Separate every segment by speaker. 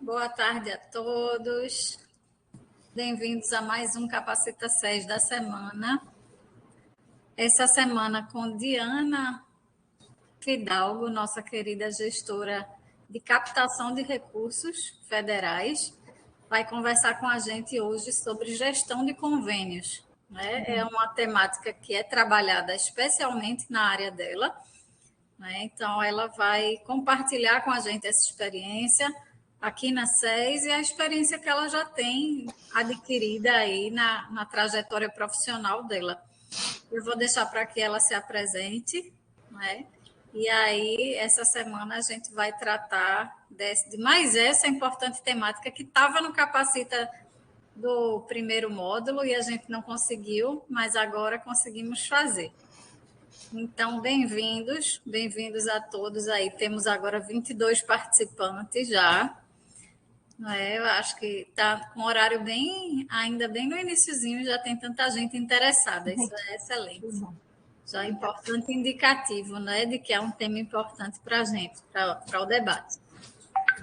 Speaker 1: Boa tarde a todos. Bem-vindos a mais um Capacita SES da semana. Essa semana com Diana Fidalgo, nossa querida gestora de captação de recursos federais, vai conversar com a gente hoje sobre gestão de convênios. É uma temática que é trabalhada especialmente na área dela. Então, ela vai compartilhar com a gente essa experiência aqui na SES e a experiência que ela já tem adquirida aí na trajetória profissional dela. Eu vou deixar para que ela se apresente, E aí, essa semana, a gente vai tratar de mais essa importante temática que estava no Capacita do primeiro módulo e a gente não conseguiu, mas agora conseguimos fazer. Então, bem-vindos a todos aí. Temos agora 22 participantes já. Eu acho que está com horário ainda bem no iniciozinho, já tem tanta gente interessada. Isso é excelente. Já é importante indicativo, de que é um tema importante para a gente, para o debate.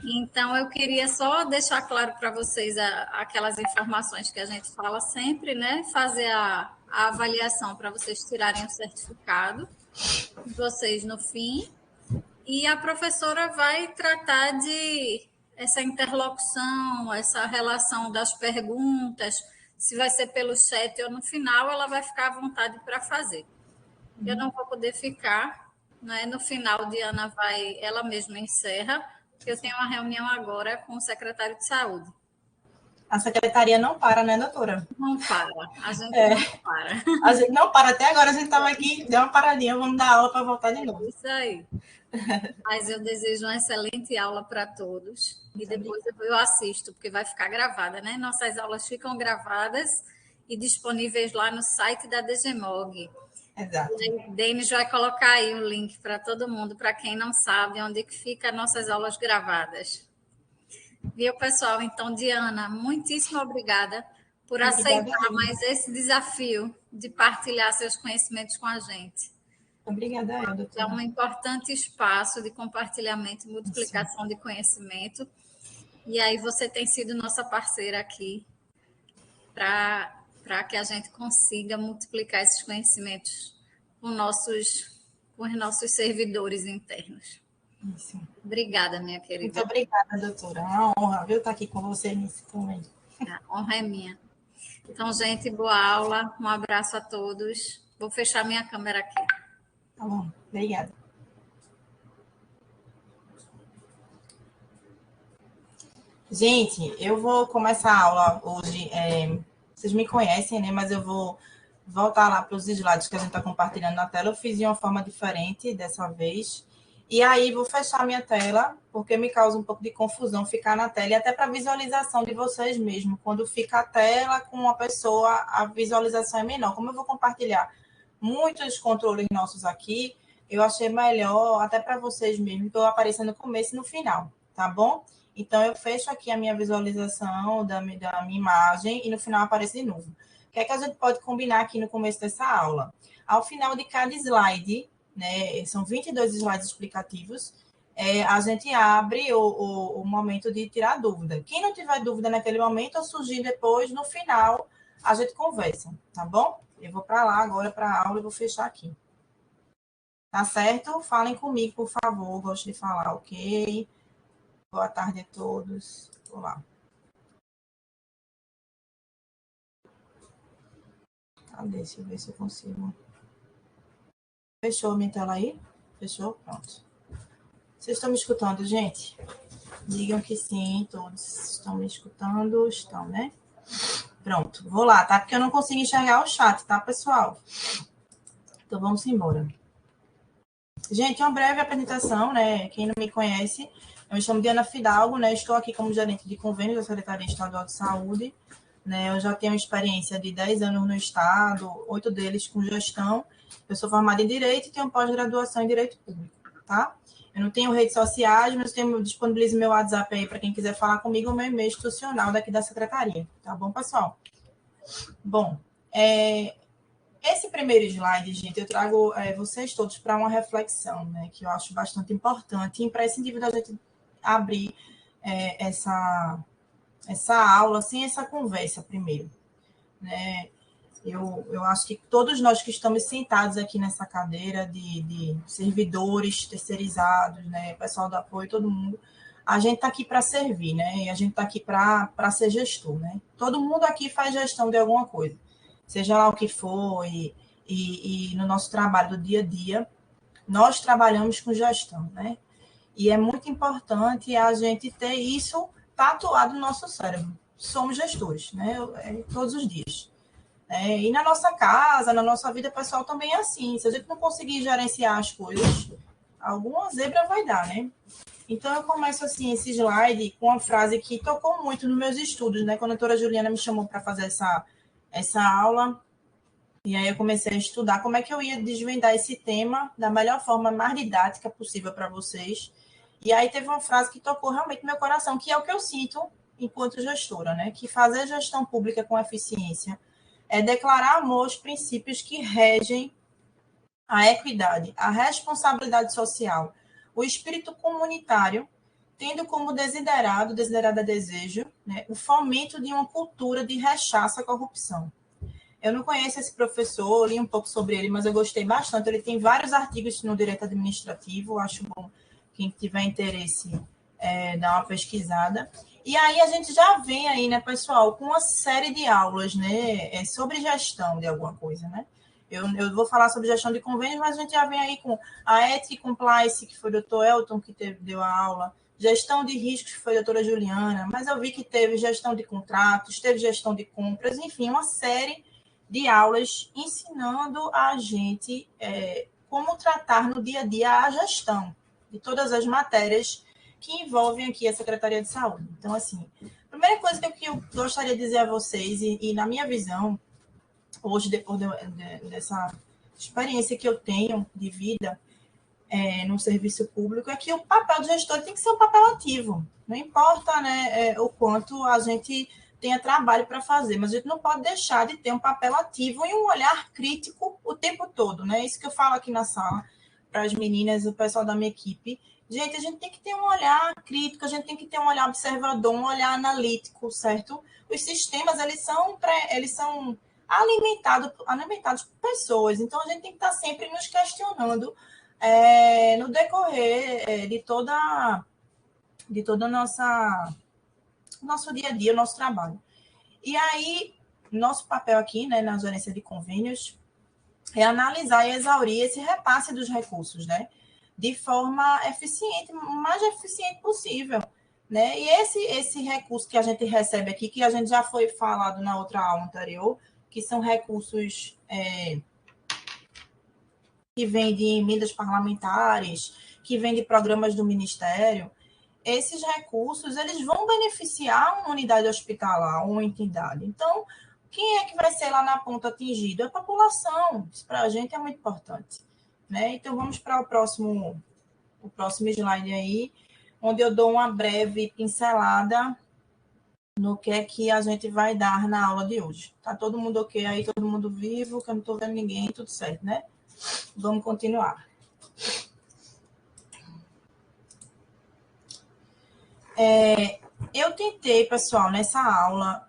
Speaker 1: Então, eu queria só deixar claro para vocês aquelas informações que a gente fala sempre, fazer a avaliação para vocês tirarem o certificado de vocês no fim. E a professora vai tratar de essa interlocução, essa relação das perguntas, se vai ser pelo chat ou no final, ela vai ficar à vontade para fazer. Eu não vou poder ficar, No final, Diana ela mesma encerra, porque eu tenho uma reunião agora com o secretário de saúde.
Speaker 2: A secretaria não para, né, doutora?
Speaker 1: Não para, a gente não para.
Speaker 2: A gente não para, até agora a gente estava aqui, deu uma paradinha, vamos dar aula para voltar de novo.
Speaker 1: Isso aí. Mas eu desejo uma excelente aula para todos. E depois eu assisto, porque vai ficar gravada, Nossas aulas ficam gravadas e disponíveis lá no site da DGMOG.
Speaker 2: Exato.
Speaker 1: O Denis vai colocar aí o link para todo mundo, para quem não sabe onde que fica nossas aulas gravadas. Viu, pessoal? Então, Diana, muitíssimo obrigada por aceitar mais esse desafio de partilhar seus conhecimentos com a gente.
Speaker 2: Obrigada, doutora.
Speaker 1: É um importante espaço de compartilhamento e multiplicação de conhecimento. E aí você tem sido nossa parceira aqui para que a gente consiga multiplicar esses conhecimentos com os nossos servidores internos.
Speaker 2: Isso.
Speaker 1: Obrigada, minha querida.
Speaker 2: Muito obrigada, doutora. É uma honra, estar aqui com você nesse momento.
Speaker 1: A honra é minha. Então, gente, boa aula. Um abraço a todos. Vou fechar minha câmera aqui.
Speaker 2: Tá bom, obrigada. Gente, eu vou começar a aula hoje. Vocês me conhecem, Mas eu vou voltar lá para os slides que a gente está compartilhando na tela. Eu fiz de uma forma diferente dessa vez. E aí, vou fechar minha tela, porque me causa um pouco de confusão ficar na tela, e até para visualização de vocês mesmo. Quando fica a tela com uma pessoa, a visualização é menor. Como eu vou compartilhar muitos controles nossos aqui, eu achei melhor, até para vocês mesmo, que eu apareça no começo e no final, tá bom? Então, eu fecho aqui a minha visualização da minha imagem e no final aparece de novo. O que é que a gente pode combinar aqui no começo dessa aula? Ao final de cada slide, são 22 slides explicativos, a gente abre o momento de tirar dúvida. Quem não tiver dúvida naquele momento, ou surgir depois, no final, a gente conversa, tá bom? Eu vou para lá agora para a aula e vou fechar aqui. Tá certo? Falem comigo, por favor. Gosto de falar, ok? Boa tarde a todos. Olá. Cadê? Deixa eu ver se eu consigo. Fechou a minha tela aí? Fechou? Pronto. Vocês estão me escutando, gente? Digam que sim, todos estão me escutando. Estão, né? Pronto, vou lá, tá? Porque eu não consigo enxergar o chat, tá, pessoal? Então, vamos embora. Gente, uma breve apresentação, Quem não me conhece, eu me chamo Diana Fidalgo, Estou aqui como gerente de convênios da Secretaria Estadual de Saúde, Eu já tenho experiência de 10 anos no Estado, 8 deles com gestão. Eu sou formada em Direito e tenho pós-graduação em Direito Público, tá? Eu não tenho redes sociais, mas disponibilizo meu WhatsApp aí para quem quiser falar comigo, o meu e-mail institucional daqui da Secretaria, tá bom, pessoal? Bom, esse primeiro slide, gente, eu trago vocês todos para uma reflexão, que eu acho bastante importante e imprescindível da gente abrir essa aula sem essa conversa primeiro, né? Eu acho que todos nós que estamos sentados aqui nessa cadeira de servidores terceirizados, né, pessoal do apoio, todo mundo, a gente está aqui para servir, né? E a gente está aqui para ser gestor, né? Todo mundo aqui faz gestão de alguma coisa, seja lá o que for, e no nosso trabalho do dia a dia, nós trabalhamos com gestão, né? E é muito importante a gente ter isso tatuado no nosso cérebro. Somos gestores, né? Todos os dias. E na nossa casa, na nossa vida pessoal também é assim. Se a gente não conseguir gerenciar as coisas, alguma zebra vai dar, né? Então, eu começo assim esse slide com uma frase que tocou muito nos meus estudos, né? Quando a doutora Juliana me chamou para fazer essa aula, e aí eu comecei a estudar como é que eu ia desvendar esse tema da melhor forma, mais didática possível para vocês. E aí teve uma frase que tocou realmente no meu coração, que é o que eu sinto enquanto gestora, né? Que fazer gestão pública com eficiência é declarar amor aos princípios que regem a equidade, a responsabilidade social, o espírito comunitário, tendo como desiderado desejo, né, o fomento de uma cultura de rechaço à corrupção. Eu não conheço esse professor, li um pouco sobre ele, mas eu gostei bastante. Ele tem vários artigos no direito administrativo, acho bom quem tiver interesse dar uma pesquisada. E aí a gente já vem aí, né, pessoal, com uma série de aulas, né, sobre gestão de alguma coisa, né? Eu vou falar sobre gestão de convênios, mas a gente já vem aí com a Ethics Compliance, que foi o doutor Elton que deu a aula, gestão de riscos, que foi a doutora Juliana, mas eu vi que teve gestão de contratos, teve gestão de compras, enfim, uma série de aulas ensinando a gente como tratar no dia a dia a gestão de todas as matérias que envolvem aqui a Secretaria de Saúde. Então, assim, a primeira coisa que eu gostaria de dizer a vocês, e na minha visão, hoje, depois dessa experiência que eu tenho de vida no serviço público, é que o papel do gestor tem que ser um papel ativo. Não importa, né, o quanto a gente tenha trabalho para fazer, mas a gente não pode deixar de ter um papel ativo e um olhar crítico o tempo todo, né? Isso que eu falo aqui na sala para as meninas, o pessoal da minha equipe. Gente, a gente tem que ter um olhar crítico, a gente tem que ter um olhar observador, um olhar analítico, certo? Os sistemas, eles são alimentados por pessoas, então a gente tem que estar sempre nos questionando no decorrer de toda a nosso dia a dia, nosso trabalho. E aí, nosso papel aqui, né, na gerência de convênios, é analisar e exaurir esse repasse dos recursos, né, de forma eficiente, o mais eficiente possível, né? E esse recurso que a gente recebe aqui, que a gente já foi falado na outra aula anterior, que são recursos que vêm de emendas parlamentares, que vêm de programas do Ministério, esses recursos eles vão beneficiar uma unidade hospitalar, uma entidade. Então, quem é que vai ser lá na ponta atingido? A população. Isso para a gente é muito importante, né? Então, vamos para o próximo slide aí, onde eu dou uma breve pincelada no que é que a gente vai dar na aula de hoje. Tá todo mundo ok aí? Todo mundo vivo? Que eu não estou vendo ninguém, tudo certo, né? Vamos continuar. Eu tentei, pessoal, nessa aula,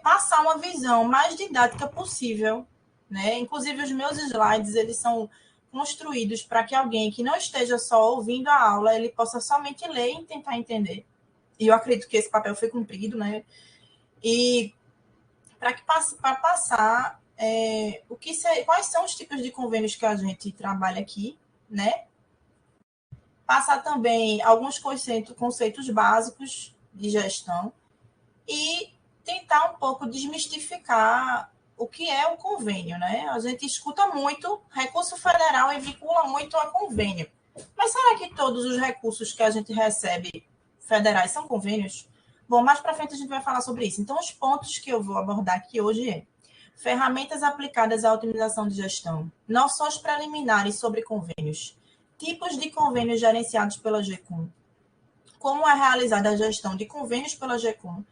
Speaker 2: passar uma visão mais didática possível, né? Inclusive, os meus slides, eles são construídos para que alguém que não esteja só ouvindo a aula, ele possa somente ler e tentar entender. E eu acredito que esse papel foi cumprido, né? E para passar quais são os tipos de convênios que a gente trabalha aqui, né? Passar também alguns conceitos básicos de gestão e tentar um pouco desmistificar o que é o convênio, né? A gente escuta muito recurso federal e vincula muito a convênio. Mas será que todos os recursos que a gente recebe federais são convênios? Bom, mais para frente a gente vai falar sobre isso. Então, os pontos que eu vou abordar aqui hoje ferramentas aplicadas à otimização de gestão, noções preliminares sobre convênios, tipos de convênios gerenciados pela GECOM, como é realizada a gestão de convênios pela GECOM,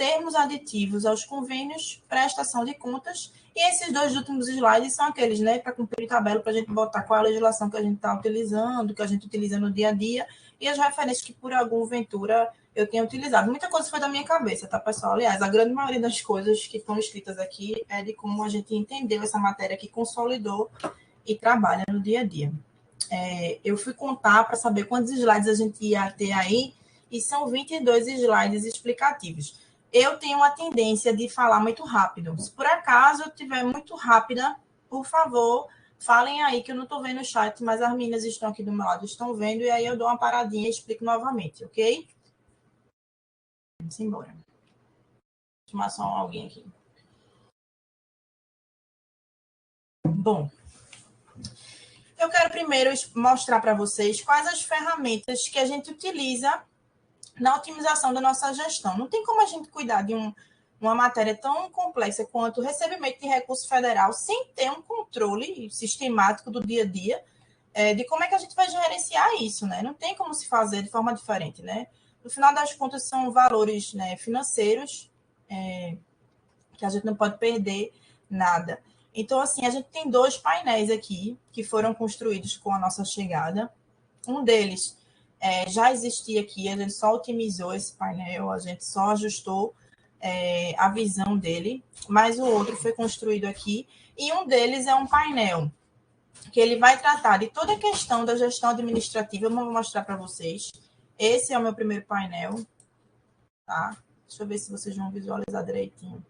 Speaker 2: termos aditivos aos convênios, prestação de contas, e esses dois últimos slides são aqueles, né, para cumprir tabela, para a gente botar qual a legislação que a gente está utilizando, que a gente utiliza no dia a dia, e as referências que, por alguma ventura, eu tenho utilizado. Muita coisa foi da minha cabeça, tá, pessoal? Aliás, a grande maioria das coisas que estão escritas aqui é de como a gente entendeu essa matéria que consolidou e trabalha no dia a dia. Eu fui contar para saber quantos slides a gente ia ter aí, e são 22 slides explicativos. Eu tenho uma tendência de falar muito rápido. Se por acaso eu estiver muito rápida, por favor, falem aí, que eu não estou vendo o chat, mas as meninas estão aqui do meu lado, estão vendo, e aí eu dou uma paradinha e explico novamente, ok? Vamos embora. Vou chamar só alguém aqui. Bom, eu quero primeiro mostrar para vocês quais as ferramentas que a gente utiliza na otimização da nossa gestão. Não tem como a gente cuidar de uma matéria tão complexa quanto o recebimento de recurso federal sem ter um controle sistemático do dia a dia de como é que a gente vai gerenciar isso, né? Não tem como se fazer de forma diferente, né? No final das contas, são valores, né, financeiros que a gente não pode perder nada. Então, assim, a gente tem 2 painéis aqui que foram construídos com a nossa chegada. Um deles já existia aqui, a gente só otimizou esse painel, a gente só ajustou a visão dele, mas o outro foi construído aqui, e um deles é um painel que ele vai tratar de toda a questão da gestão administrativa. Eu vou mostrar para vocês. Esse é o meu primeiro painel, tá? Deixa eu ver se vocês vão visualizar direitinho.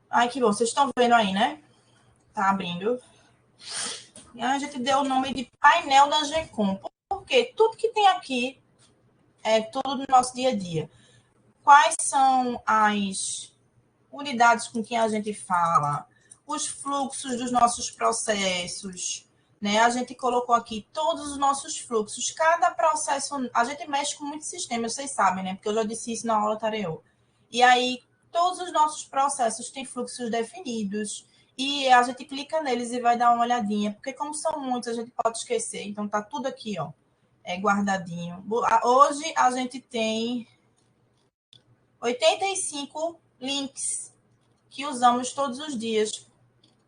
Speaker 2: Ai, que bom, vocês estão vendo aí, né? Tá abrindo. E a gente deu o nome de painel da GECOM, porque tudo que tem aqui é tudo do nosso dia a dia. Quais são as unidades com quem a gente fala, os fluxos dos nossos processos, né? A gente colocou aqui todos os nossos fluxos, cada processo, a gente mexe com muito sistema, vocês sabem, né? Porque eu já disse isso na aula anterior. E aí, todos os nossos processos têm fluxos definidos, e a gente clica neles e vai dar uma olhadinha, porque como são muitos, a gente pode esquecer. Então, tá tudo aqui, ó, guardadinho. Hoje, a gente tem 85 links que usamos todos os dias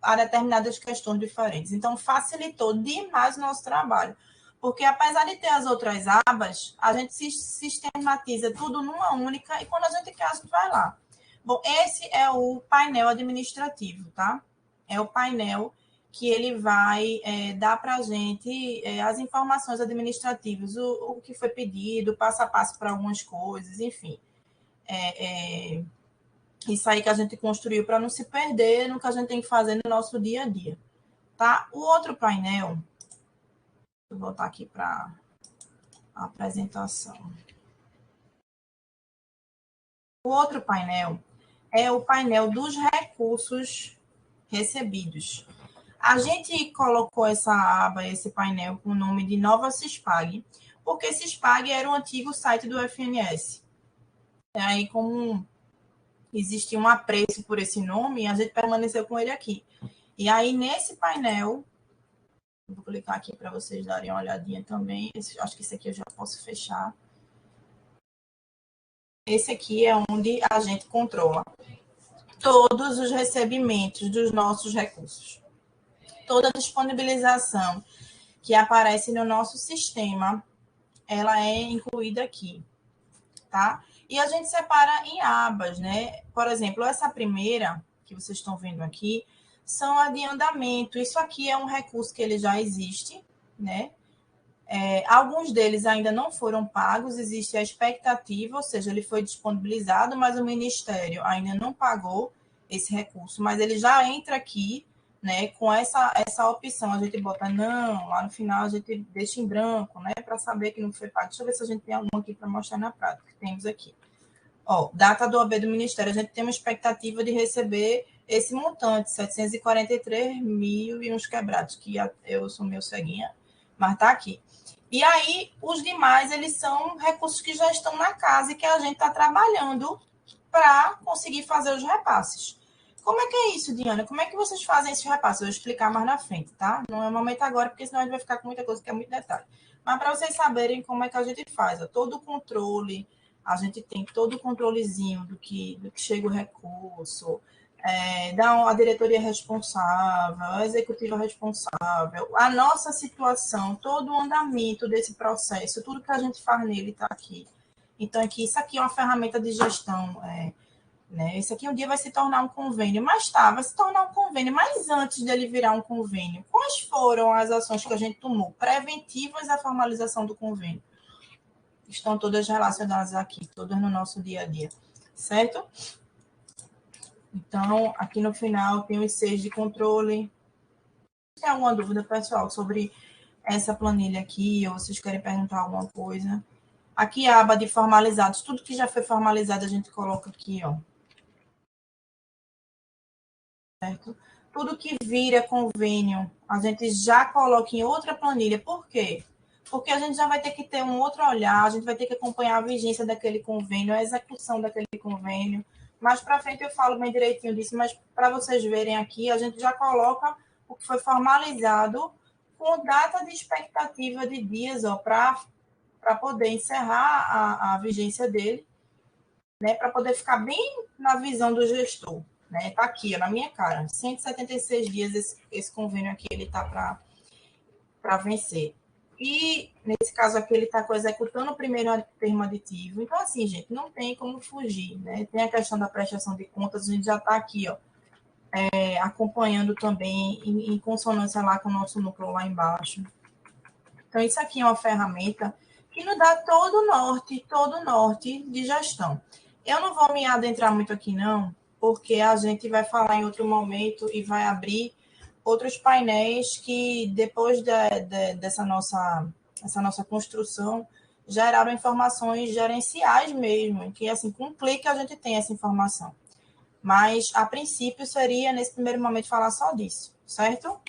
Speaker 2: a determinadas questões diferentes. Então, facilitou demais o nosso trabalho. Porque, apesar de ter as outras abas, a gente sistematiza tudo numa única, e quando a gente quer, a gente vai lá. Bom, esse é o painel administrativo, tá? É o painel que ele vai dar para a gente as informações administrativas, o que foi pedido, passo a passo para algumas coisas, enfim. Isso aí que a gente construiu para não se perder no que a gente tem que fazer no nosso dia a dia, tá? O outro painel, vou voltar aqui para a apresentação. O outro painel é o painel dos recursos recebidos. A gente colocou essa aba, esse painel, com o nome de Nova CISPAG, porque CISPAG era o antigo site do FNS. Aí, como existia um apreço por esse nome, a gente permaneceu com ele aqui. E aí, nesse painel, vou clicar aqui para vocês darem uma olhadinha também. Acho que esse aqui eu já posso fechar. Esse aqui é onde a gente controla todos os recebimentos dos nossos recursos. Toda disponibilização que aparece no nosso sistema, ela é incluída aqui, tá? E a gente separa em abas, né? Por exemplo, essa primeira, que vocês estão vendo aqui, são a de andamento. Isso aqui é um recurso que ele já existe, né? Alguns deles ainda não foram pagos, existe a expectativa, ou seja, ele foi disponibilizado, mas o Ministério ainda não pagou esse recurso, mas ele já entra aqui, né, com essa opção. A gente bota não, lá no final a gente deixa em branco, né, para saber que não foi pago. Deixa eu ver se a gente tem algum aqui para mostrar na prática. Temos aqui. Ó, data do OB do Ministério, a gente tem uma expectativa de receber esse montante, 743 mil e uns quebrados, que eu sou meio ceguinha, mas está aqui. E aí, os demais, eles são recursos que já estão na casa e que a gente está trabalhando para conseguir fazer os repasses. Como é que é isso, Diana? Como é que vocês fazem esses repasses? Eu vou explicar mais na frente, tá? Não é o momento agora, porque senão a gente vai ficar com muita coisa, que é muito detalhe. Mas para vocês saberem como é que a gente faz, ó, todo o controle a gente tem todo o controlezinho do que chega o recurso, a diretoria responsável, a executiva responsável, a nossa situação, todo o andamento desse processo, tudo que a gente faz nele está aqui. Então, isso aqui é uma ferramenta de gestão, né? Esse aqui um dia vai se tornar um convênio, mas vai se tornar um convênio, mas antes dele virar um convênio, quais foram as ações que a gente tomou preventivas à formalização do convênio? Estão todas relacionadas aqui, todas no nosso dia a dia, certo? Então, aqui no final tem os 6 de controle. Tem alguma dúvida, pessoal, sobre essa planilha aqui, ou vocês querem perguntar alguma coisa? Aqui a aba de formalizados, tudo que já foi formalizado a gente coloca aqui, ó. Certo? Tudo que vira convênio, a gente já coloca em outra planilha. Por quê? Porque a gente já vai ter que ter um outro olhar, a gente vai ter que acompanhar a vigência daquele convênio, a execução daquele convênio. Mais para frente eu falo bem direitinho disso, mas para vocês verem aqui, a gente já coloca o que foi formalizado com data de expectativa de dias, ó, para poder encerrar a vigência dele, né, para poder ficar bem na visão do gestor. Né? Tá aqui, ó, na minha cara. 176 dias esse convênio aqui, ele tá para vencer. E, nesse caso aqui, ele está executando o primeiro termo aditivo. Então, assim, gente, não tem como fugir, né? Tem a questão da prestação de contas, a gente já está aqui, ó, acompanhando também em consonância lá com o nosso núcleo lá embaixo. Então, isso aqui é uma ferramenta que nos dá todo o norte de gestão. Eu não vou me adentrar muito aqui, não, porque a gente vai falar em outro momento e vai abrir outros painéis que, depois dessa nossa construção, geraram informações gerenciais mesmo, que, assim, com um clique a gente tem essa informação. Mas, a princípio, seria, nesse primeiro momento, falar só disso, certo?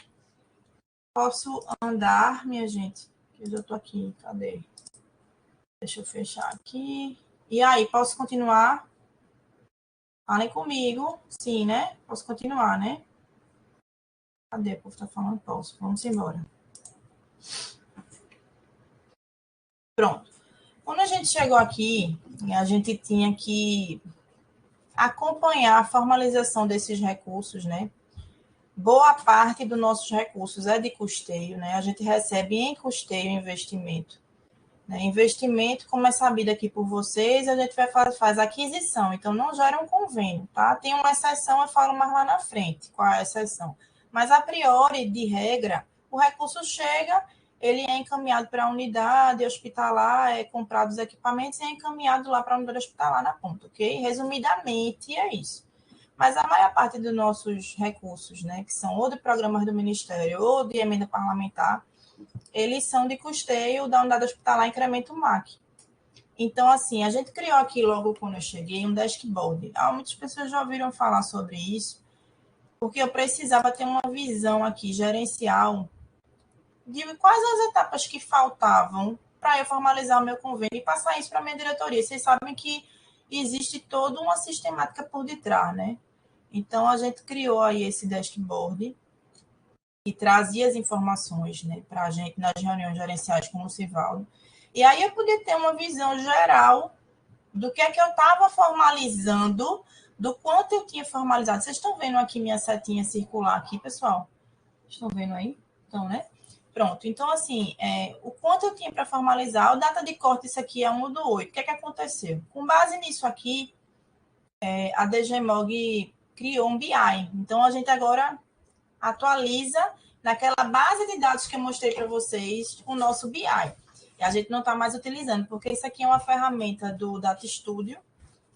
Speaker 2: Posso andar, minha gente? Eu já estou aqui, cadê? Deixa eu fechar aqui. E aí, posso continuar? Falem comigo. Sim, né? Posso continuar, né? Cadê? O povo está falando posso. Vamos embora. Pronto. Quando a gente chegou aqui, a gente tinha que acompanhar a formalização desses recursos, né? Boa parte dos nossos recursos é de custeio, né? A gente recebe em custeio investimento. Né? Investimento, como é sabido aqui por vocês, a gente faz aquisição, então não gera um convênio, tá? Tem uma exceção, eu falo mais lá na frente, qual é a exceção. Mas, a priori, de regra, o recurso chega, ele é encaminhado para a unidade hospitalar, é comprado os equipamentos e é encaminhado lá para a unidade hospitalar na ponta, ok? Resumidamente, é isso. Mas a maior parte dos nossos recursos, né, que são ou de programas do Ministério ou de emenda parlamentar, eles são de custeio da unidade hospitalar Incremento MAC. Então, assim, a gente criou aqui, logo quando eu cheguei, um dashboard. Muitas pessoas já ouviram falar sobre isso, porque eu precisava ter uma visão aqui gerencial de quais as etapas que faltavam para eu formalizar o meu convênio e passar isso para a minha diretoria. Vocês sabem que existe toda uma sistemática por detrás, né? Então, a gente criou aí esse dashboard e trazia as informações, né, para a gente nas reuniões gerenciais com o Sivaldo. E aí eu podia ter uma visão geral do que é que eu estava formalizando, do quanto eu tinha formalizado. Vocês estão vendo aqui minha setinha circular aqui, pessoal? Estão vendo aí? Então, né? Pronto. Então, assim, o quanto eu tinha para formalizar, a data de corte, isso aqui é 1/8. O que é que aconteceu? Com base nisso aqui, a DGMOG criou um BI. Então, a gente agora atualiza naquela base de dados que eu mostrei para vocês o nosso BI. E a gente não está mais utilizando, porque isso aqui é uma ferramenta do Data Studio,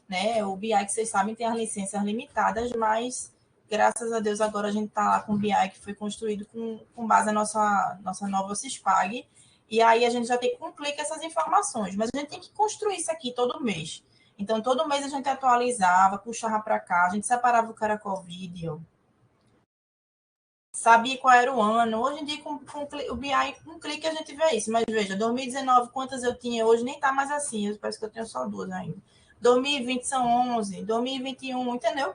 Speaker 2: né? O BI, que vocês sabem, tem as licenças limitadas, mas, graças a Deus, agora a gente está lá com o BI que foi construído com base na nossa nova CISPAG. E aí a gente já tem que cumprir com essas informações. Mas a gente tem que construir isso aqui todo mês. Então, todo mês a gente atualizava, puxava para cá, a gente separava o Caracol Video, sabia qual era o ano. Hoje em dia, com o BI, com um clique a gente vê isso. Mas veja, 2019, quantas eu tinha hoje, nem tá mais assim. Parece que eu tenho só 2 ainda. 2020 são 11, 2021, entendeu?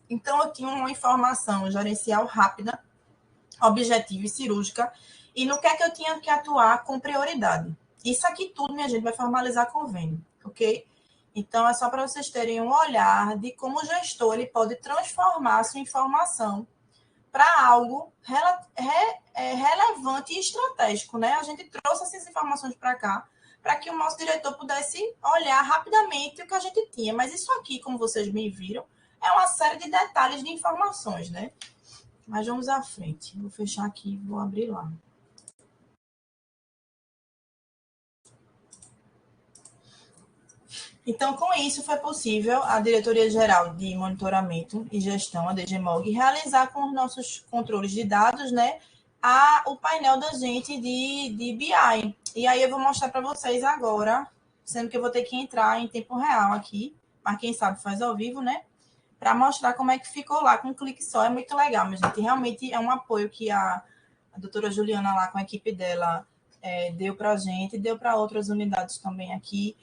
Speaker 2: Então, eu tinha uma informação gerencial rápida, objetiva e cirúrgica, e no que é que eu tinha que atuar com prioridade. Isso aqui tudo, minha gente, vai formalizar convênio, ok? Então, é só para vocês terem um olhar de como o gestor ele pode transformar a sua informação para algo relevante e estratégico, né? A gente trouxe essas informações para cá para que o nosso diretor pudesse olhar rapidamente o que a gente tinha. Mas isso aqui, como vocês me viram, é uma série de detalhes de informações, né? Mas vamos à frente. Vou fechar aqui e vou abrir lá. Então, com isso, foi possível a Diretoria-Geral de Monitoramento e Gestão, a DGMOG, realizar com os nossos controles de dados, né, o painel da gente de BI. E aí eu vou mostrar para vocês agora, sendo que eu vou ter que entrar em tempo real aqui, mas quem sabe faz ao vivo, né, para mostrar como é que ficou lá com um clique só. É muito legal, mas gente, realmente é um apoio que a doutora Juliana lá com a equipe dela deu para a gente, deu para outras unidades também aqui,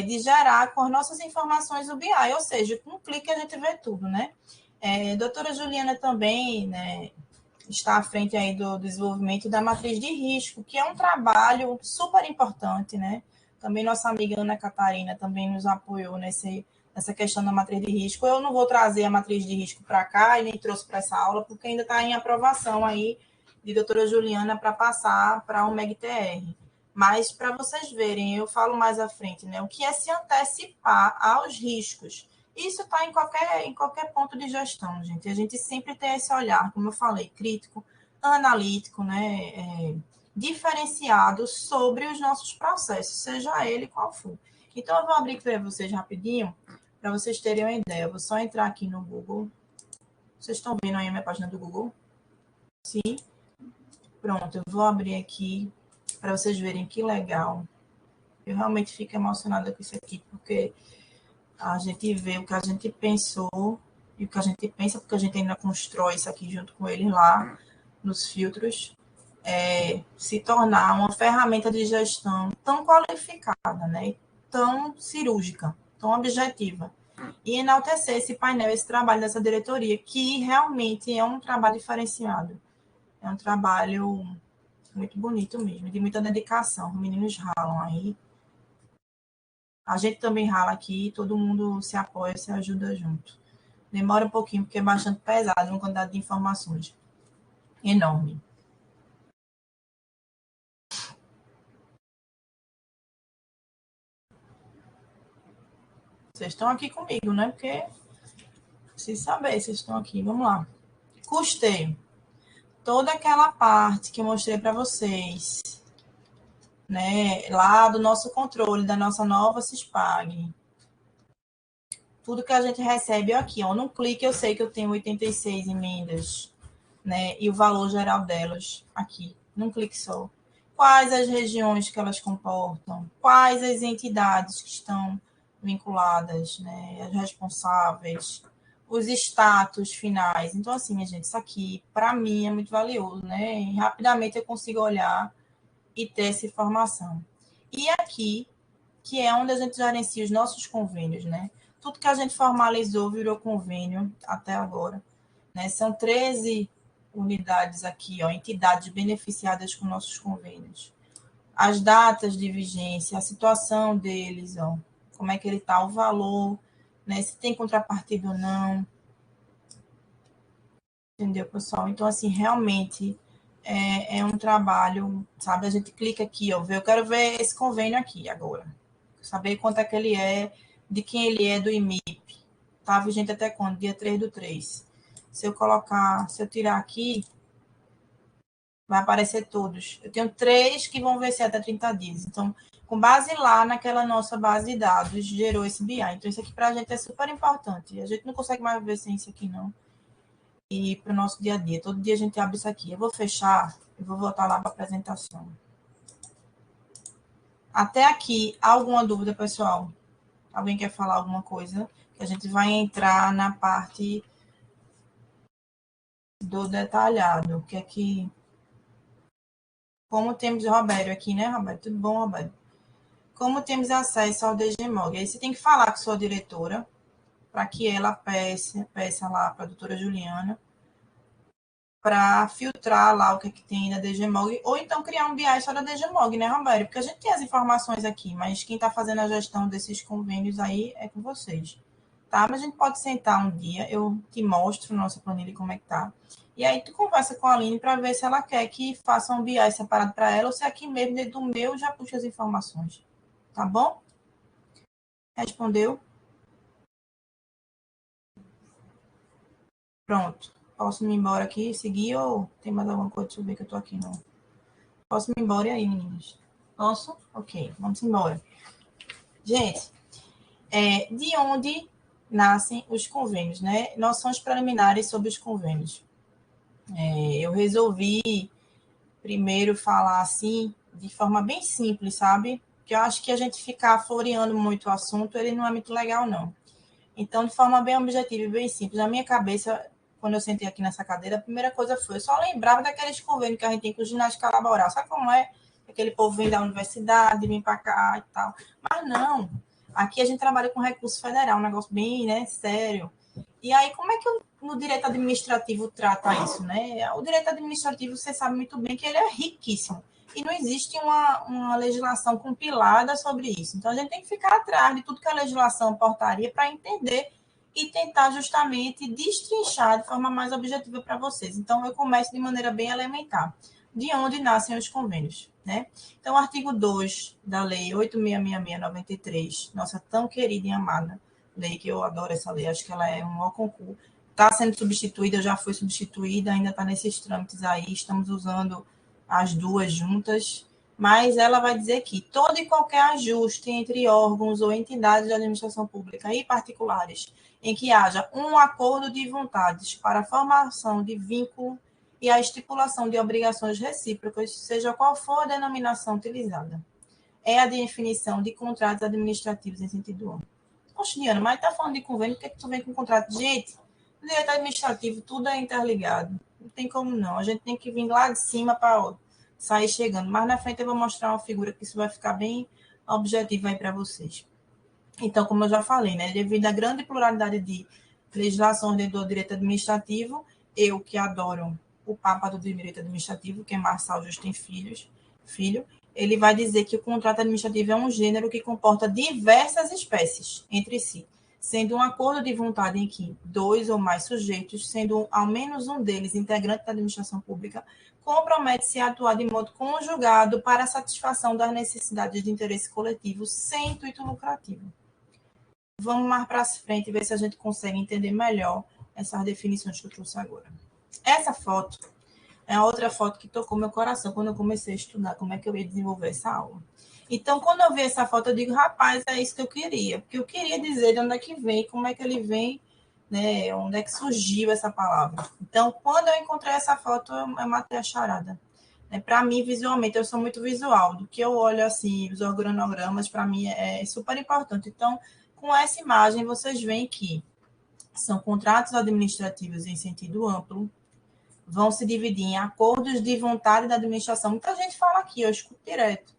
Speaker 2: de gerar com as nossas informações o BI, ou seja, com um clique a gente vê tudo, né? Doutora Juliana também, né, está à frente aí do desenvolvimento da matriz de risco, que é um trabalho super importante, né? Também nossa amiga Ana Catarina também nos apoiou nessa questão da matriz de risco. Eu não vou trazer a matriz de risco para cá e nem trouxe para essa aula, porque ainda está em aprovação aí de doutora Juliana para passar para o MEG-TR. Mas, para vocês verem, eu falo mais à frente, né? O que é se antecipar aos riscos. Isso está em qualquer ponto de gestão, gente. A gente sempre tem esse olhar, como eu falei, crítico, analítico, né? Diferenciado sobre os nossos processos, seja ele qual for. Então, eu vou abrir para vocês rapidinho, para vocês terem uma ideia. Eu vou só entrar aqui no Google. Vocês estão vendo aí a minha página do Google? Sim. Pronto, eu vou abrir aqui para vocês verem que legal. Eu realmente fico emocionada com isso aqui, porque a gente vê o que a gente pensou e o que a gente pensa, porque a gente ainda constrói isso aqui junto com eles lá, nos filtros, se tornar uma ferramenta de gestão tão qualificada, né? Tão cirúrgica, tão objetiva. E enaltecer esse painel, esse trabalho dessa diretoria, que realmente é um trabalho diferenciado. É um trabalho muito bonito mesmo, de muita dedicação. Os meninos ralam aí. A gente também rala aqui, todo mundo se apoia, se ajuda junto. Demora um pouquinho, porque é bastante pesado, uma quantidade de informações enorme. Vocês estão aqui comigo, né? Porque preciso saber se vocês estão aqui. Vamos lá. Custeio. Toda aquela parte que eu mostrei para vocês, né? Lá do nosso controle, da nossa nova CISPAG. Tudo que a gente recebe aqui, ó. Num clique eu sei que eu tenho 86 emendas, né? E o valor geral delas aqui, num clique só. Quais as regiões que elas comportam? Quais as entidades que estão vinculadas, né? As responsáveis, os status finais. Então, assim, minha gente, isso aqui, para mim, é muito valioso, né? E rapidamente eu consigo olhar e ter essa informação. E aqui, que é onde a gente gerencia os nossos convênios, né? Tudo que a gente formalizou virou convênio até agora, né? São 13 unidades aqui, ó, entidades beneficiadas com nossos convênios. As datas de vigência, a situação deles, ó, como é que ele está, o valor, né? Se tem contrapartida ou não. Entendeu, pessoal? Então, assim, realmente é um trabalho, sabe? A gente clica aqui, ó, eu quero ver esse convênio aqui agora. Saber quanto é que ele é, de quem ele é, do IMIP. Tá vigente até quando? Dia 3/3. Se eu tirar aqui, vai aparecer todos. Eu tenho 3 que vão vencer até 30 dias. Então, com base lá naquela nossa base de dados, gerou esse BI. Então, isso aqui para a gente é super importante. A gente não consegue mais ver sem isso aqui, não. E para o nosso dia a dia. Todo dia a gente abre isso aqui. Eu vou fechar, eu vou voltar lá para a apresentação. Até aqui, alguma dúvida, pessoal? Alguém quer falar alguma coisa? A gente vai entrar na parte do detalhado. Que é que... Como temos o Roberto aqui, né, Roberto? Tudo bom, Roberto? Como temos acesso ao DGMOG? Aí você tem que falar com sua diretora para que ela peça lá para a doutora Juliana para filtrar lá o que tem da DGMOG, ou então criar um BI só da DGMOG, né, Roberto? Porque a gente tem as informações aqui, mas quem está fazendo a gestão desses convênios aí é com vocês, tá? Mas a gente pode sentar um dia, eu te mostro nossa planilha como é que tá. E aí tu conversa com a Aline para ver se ela quer que faça um BI separado para ela, ou se aqui mesmo, dentro do meu, já puxa as informações. Tá bom? Respondeu? Pronto. Posso me embora aqui, seguir, ou tem mais alguma coisa? Deixa eu ver que eu tô aqui, não. Posso me embora, e aí, meninas? Posso? Ok, vamos embora. Gente, de onde nascem os convênios, né? Noções preliminares sobre os convênios. Eu resolvi primeiro falar assim, de forma bem simples, sabe? Porque eu acho que a gente ficar floreando muito o assunto, ele não é muito legal, não. Então, de forma bem objetiva e bem simples, na minha cabeça, quando eu sentei aqui nessa cadeira, a primeira coisa foi, eu só lembrava daqueles convênios que a gente tem com ginástica laboral. Sabe como é? Aquele povo vem da universidade, vem para cá e tal. Mas não. Aqui a gente trabalha com recurso federal, um negócio bem, né, sério. E aí, como é que no direito administrativo trata isso, né? O direito administrativo, você sabe muito bem que ele é riquíssimo. E não existe uma legislação compilada sobre isso. Então, a gente tem que ficar atrás de tudo que a legislação portaria para entender e tentar justamente destrinchar de forma mais objetiva para vocês. Então, eu começo de maneira bem elementar. De onde nascem os convênios, né? Então, o artigo 2 da Lei 8.666/93, nossa tão querida e amada lei, que eu adoro essa lei, acho que ela é um maior concurso. Está sendo substituída, já foi substituída, ainda está nesses trâmites aí, estamos usando as duas juntas, mas ela vai dizer que todo e qualquer ajuste entre órgãos ou entidades de administração pública e particulares em que haja um acordo de vontades para a formação de vínculo e a estipulação de obrigações recíprocas, seja qual for a denominação utilizada, é a definição de contratos administrativos em sentido amplo. Poxa, Diana, mas tá falando de convênio, por que tu vem com contrato? Gente, no direito administrativo tudo é interligado. Não tem como não. A gente tem que vir lá de cima para sair chegando. Mas na frente eu vou mostrar uma figura que isso vai ficar bem objetivo aí para vocês. Então, como eu já falei, né, devido à grande pluralidade de legislações dentro do direito administrativo, eu que adoro o Papa do Direito Administrativo, que é Marçal Justin Filho, ele vai dizer que o contrato administrativo é um gênero que comporta diversas espécies entre si, sendo um acordo de vontade em que dois ou mais sujeitos, sendo ao menos um deles integrante da administração pública, compromete-se a atuar de modo conjugado para a satisfação das necessidades de interesse coletivo sem intuito lucrativo. Vamos mais para frente e ver se a gente consegue entender melhor essas definições que eu trouxe agora. Essa foto é a outra foto que tocou meu coração quando eu comecei a estudar como é que eu ia desenvolver essa aula. Então, quando eu vi essa foto, eu digo, rapaz, é isso que eu queria. Porque eu queria dizer de onde é que vem, como é que ele vem, né? Onde é que surgiu essa palavra. Então, quando eu encontrei essa foto, eu matei a charada. Para mim, visualmente, eu sou muito visual. Do que eu olho, assim, os organogramas, para mim, é super importante. Então, com essa imagem, vocês veem que são contratos administrativos em sentido amplo, vão se dividir em acordos de vontade da administração. Muita gente fala aqui, eu escuto direto.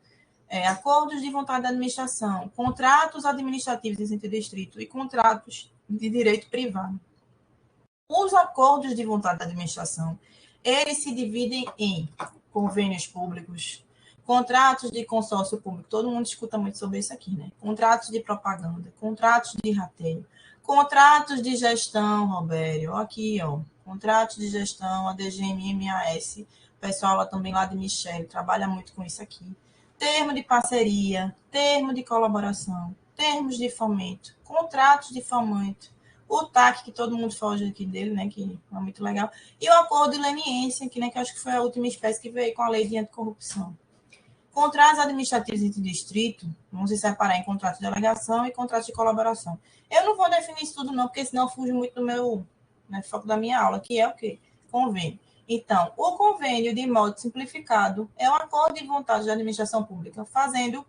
Speaker 2: Acordos de vontade da administração, contratos administrativos em sentido estrito e contratos de direito privado. Os acordos de vontade da administração, eles se dividem em convênios públicos, contratos de consórcio público, todo mundo escuta muito sobre isso aqui, né? Contratos de propaganda, contratos de rateio, contratos de gestão, Robério, aqui, ó, contratos de gestão, a DGM, MAS, o pessoal lá também lá de Michele, trabalha muito com isso aqui. Termo de parceria, termo de colaboração, termos de fomento, contratos de fomento, o TAC, que todo mundo foge aqui dele, né, que é muito legal, e o acordo de leniência, que, né, que eu acho que foi a última espécie que veio com a lei de anticorrupção. Contratos administrativos entre distrito vão se separar em contratos de delegação e contratos de colaboração. Eu não vou definir isso tudo, não, porque senão fuge muito do meu, né, foco da minha aula, que é o quê? Convênio. Então, o convênio, de modo simplificado, é um acordo de vontade da administração pública, fazendo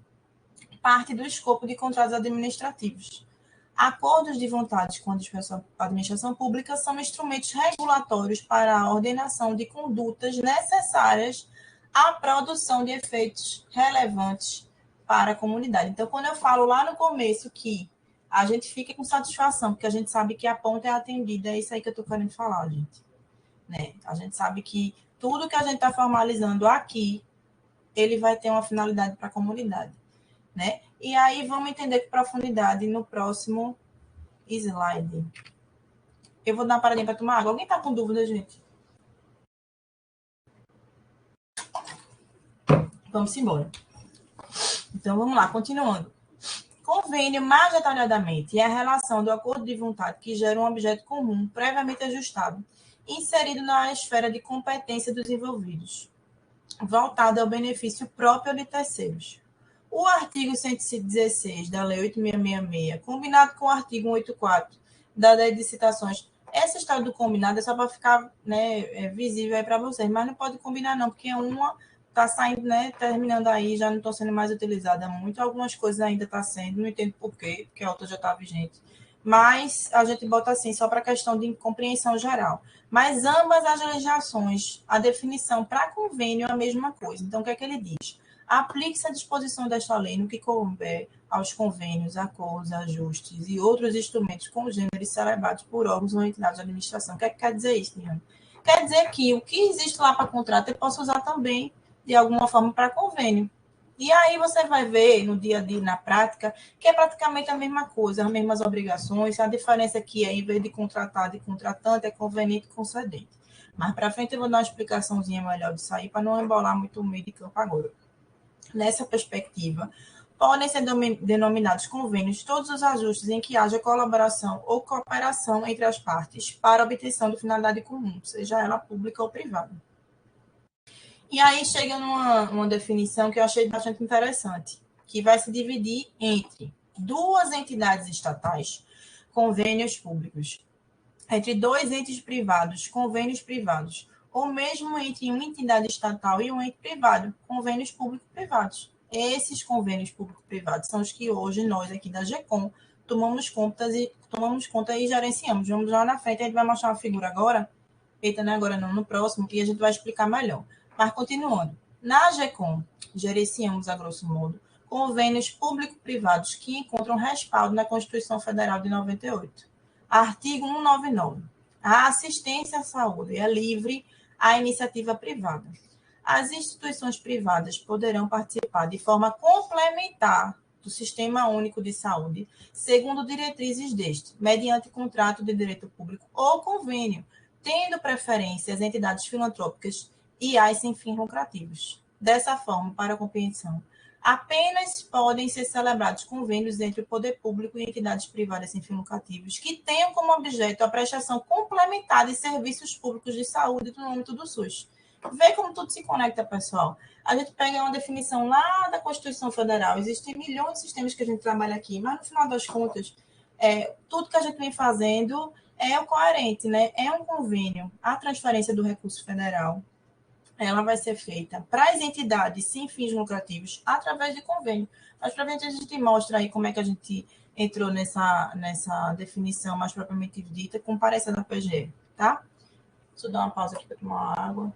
Speaker 2: parte do escopo de contratos administrativos. Acordos de vontade com a administração pública são instrumentos regulatórios para a ordenação de condutas necessárias à produção de efeitos relevantes para a comunidade. Então, quando eu falo lá no começo que a gente fica com satisfação, porque a gente sabe que a ponta é atendida, é isso aí que eu estou querendo falar, gente. né? A gente sabe que tudo que a gente está formalizando aqui, ele vai ter uma finalidade para a comunidade, né? E aí vamos entender com profundidade no próximo slide. Eu vou dar uma paradinha para tomar água. Alguém está com dúvida, gente? Vamos embora. Então, vamos lá, continuando. Convênio, mais detalhadamente, é a relação do acordo de vontade que gera um objeto comum, previamente ajustado, inserido na esfera de competência dos envolvidos, voltado ao benefício próprio de terceiros. O artigo 116 da Lei 8.666, combinado com o artigo 184 da Lei de Citações, essa história do combinado é só para ficar, né, visível aí para vocês, mas não pode combinar não, porque uma está saindo, né, terminando aí, já não estão sendo mais utilizada muito, algumas coisas ainda estão sendo, não entendo por quê, porque a outra já está vigente, mas a gente bota assim, só para questão de compreensão geral. Mas ambas as legislações, a definição para convênio é a mesma coisa. Então, o que é que ele diz? Aplique-se a disposição desta lei no que couber aos convênios, acordos, ajustes e outros instrumentos congêneres celebrados por órgãos ou entidades de administração. O que é que quer dizer isso, Diana? Quer dizer que o que existe lá para contrato, ele possa usar também, de alguma forma, para convênio. E aí você vai ver no dia a dia, na prática, que é praticamente a mesma coisa, as mesmas obrigações, a diferença aqui é, em vez de contratado e contratante, é conveniente e concedente. Mas para frente eu vou dar uma explicaçãozinha melhor disso aí, para não embolar muito o meio de campo agora. Nessa perspectiva, podem ser denominados convênios todos os ajustes em que haja colaboração ou cooperação entre as partes para obtenção de finalidade comum, seja ela pública ou privada. E aí chega numa definição que eu achei bastante interessante, que vai se dividir entre duas entidades estatais, convênios públicos, entre dois entes privados, convênios privados, ou mesmo entre uma entidade estatal e um ente privado, convênios público-privados. Esses convênios público-privados são os que hoje nós aqui da GECOM tomamos conta e gerenciamos. Vamos lá na frente, a gente vai mostrar uma figura agora, eita, não é agora não, no próximo, e a gente vai explicar melhor. Mas continuando, na GECOM, gerenciamos, a grosso modo, convênios público-privados que encontram respaldo na Constituição Federal de 98. Artigo 199. A assistência à saúde é livre à iniciativa privada. As instituições privadas poderão participar de forma complementar do Sistema Único de Saúde, segundo diretrizes deste, mediante contrato de direito público ou convênio, tendo preferência as entidades filantrópicas e as sem fins lucrativos. Dessa forma, para a compreensão, apenas podem ser celebrados convênios entre o poder público e entidades privadas sem fins lucrativos que tenham como objeto a prestação complementar de serviços públicos de saúde no âmbito do SUS. Vê como tudo se conecta, pessoal. A gente pega uma definição lá da Constituição Federal, existem milhões de sistemas que a gente trabalha aqui, mas no final das contas, tudo que a gente vem fazendo é o coerente, né? É um convênio. A transferência do recurso federal, ela vai ser feita para as entidades sem fins lucrativos através de convênio. Mas para a gente mostra aí como é que a gente entrou nessa definição mais propriamente dita, com parecer da PGE, tá? Deixa eu dar uma pausa aqui para tomar uma água.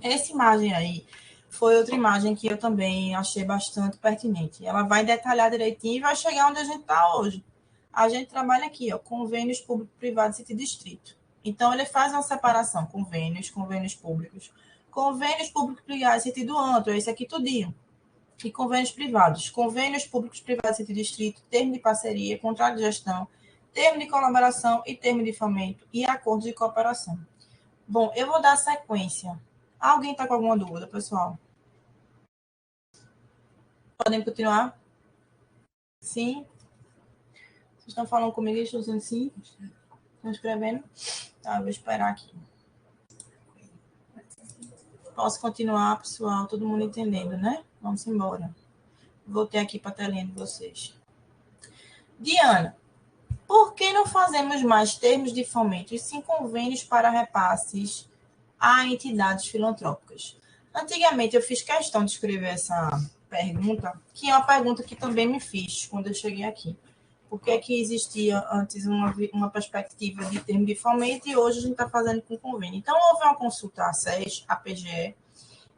Speaker 2: Essa imagem aí foi outra imagem que eu também achei bastante pertinente. Ela vai detalhar direitinho e vai chegar onde a gente está hoje. A gente trabalha aqui, ó, convênios público-privados e distrito. Então, ele faz uma separação, convênios públicos, convênios público-privados em sentido amplo, esse aqui tudinho, e convênios privados, convênios públicos privados em sentido distrito, termo de parceria, contrato de gestão, termo de colaboração e termo de fomento e acordos de cooperação. Bom, eu vou dar sequência. Alguém está com alguma dúvida, pessoal? Podem continuar? Sim? Vocês estão falando comigo e estão dizendo sim? Estão escrevendo? Tá, vou esperar aqui. Posso continuar, pessoal? Todo mundo entendendo, né? Vamos embora. Voltei aqui para a telinha de vocês. Diana, por que não fazemos mais termos de fomento e sim convênios para repasses a entidades filantrópicas? Antigamente, eu fiz questão de escrever essa pergunta, que é uma pergunta que também me fiz quando eu cheguei aqui. Por que é que existia antes uma perspectiva de termo de fomento e hoje a gente está fazendo com convênio? Então, houve uma consulta à SES, à PGE,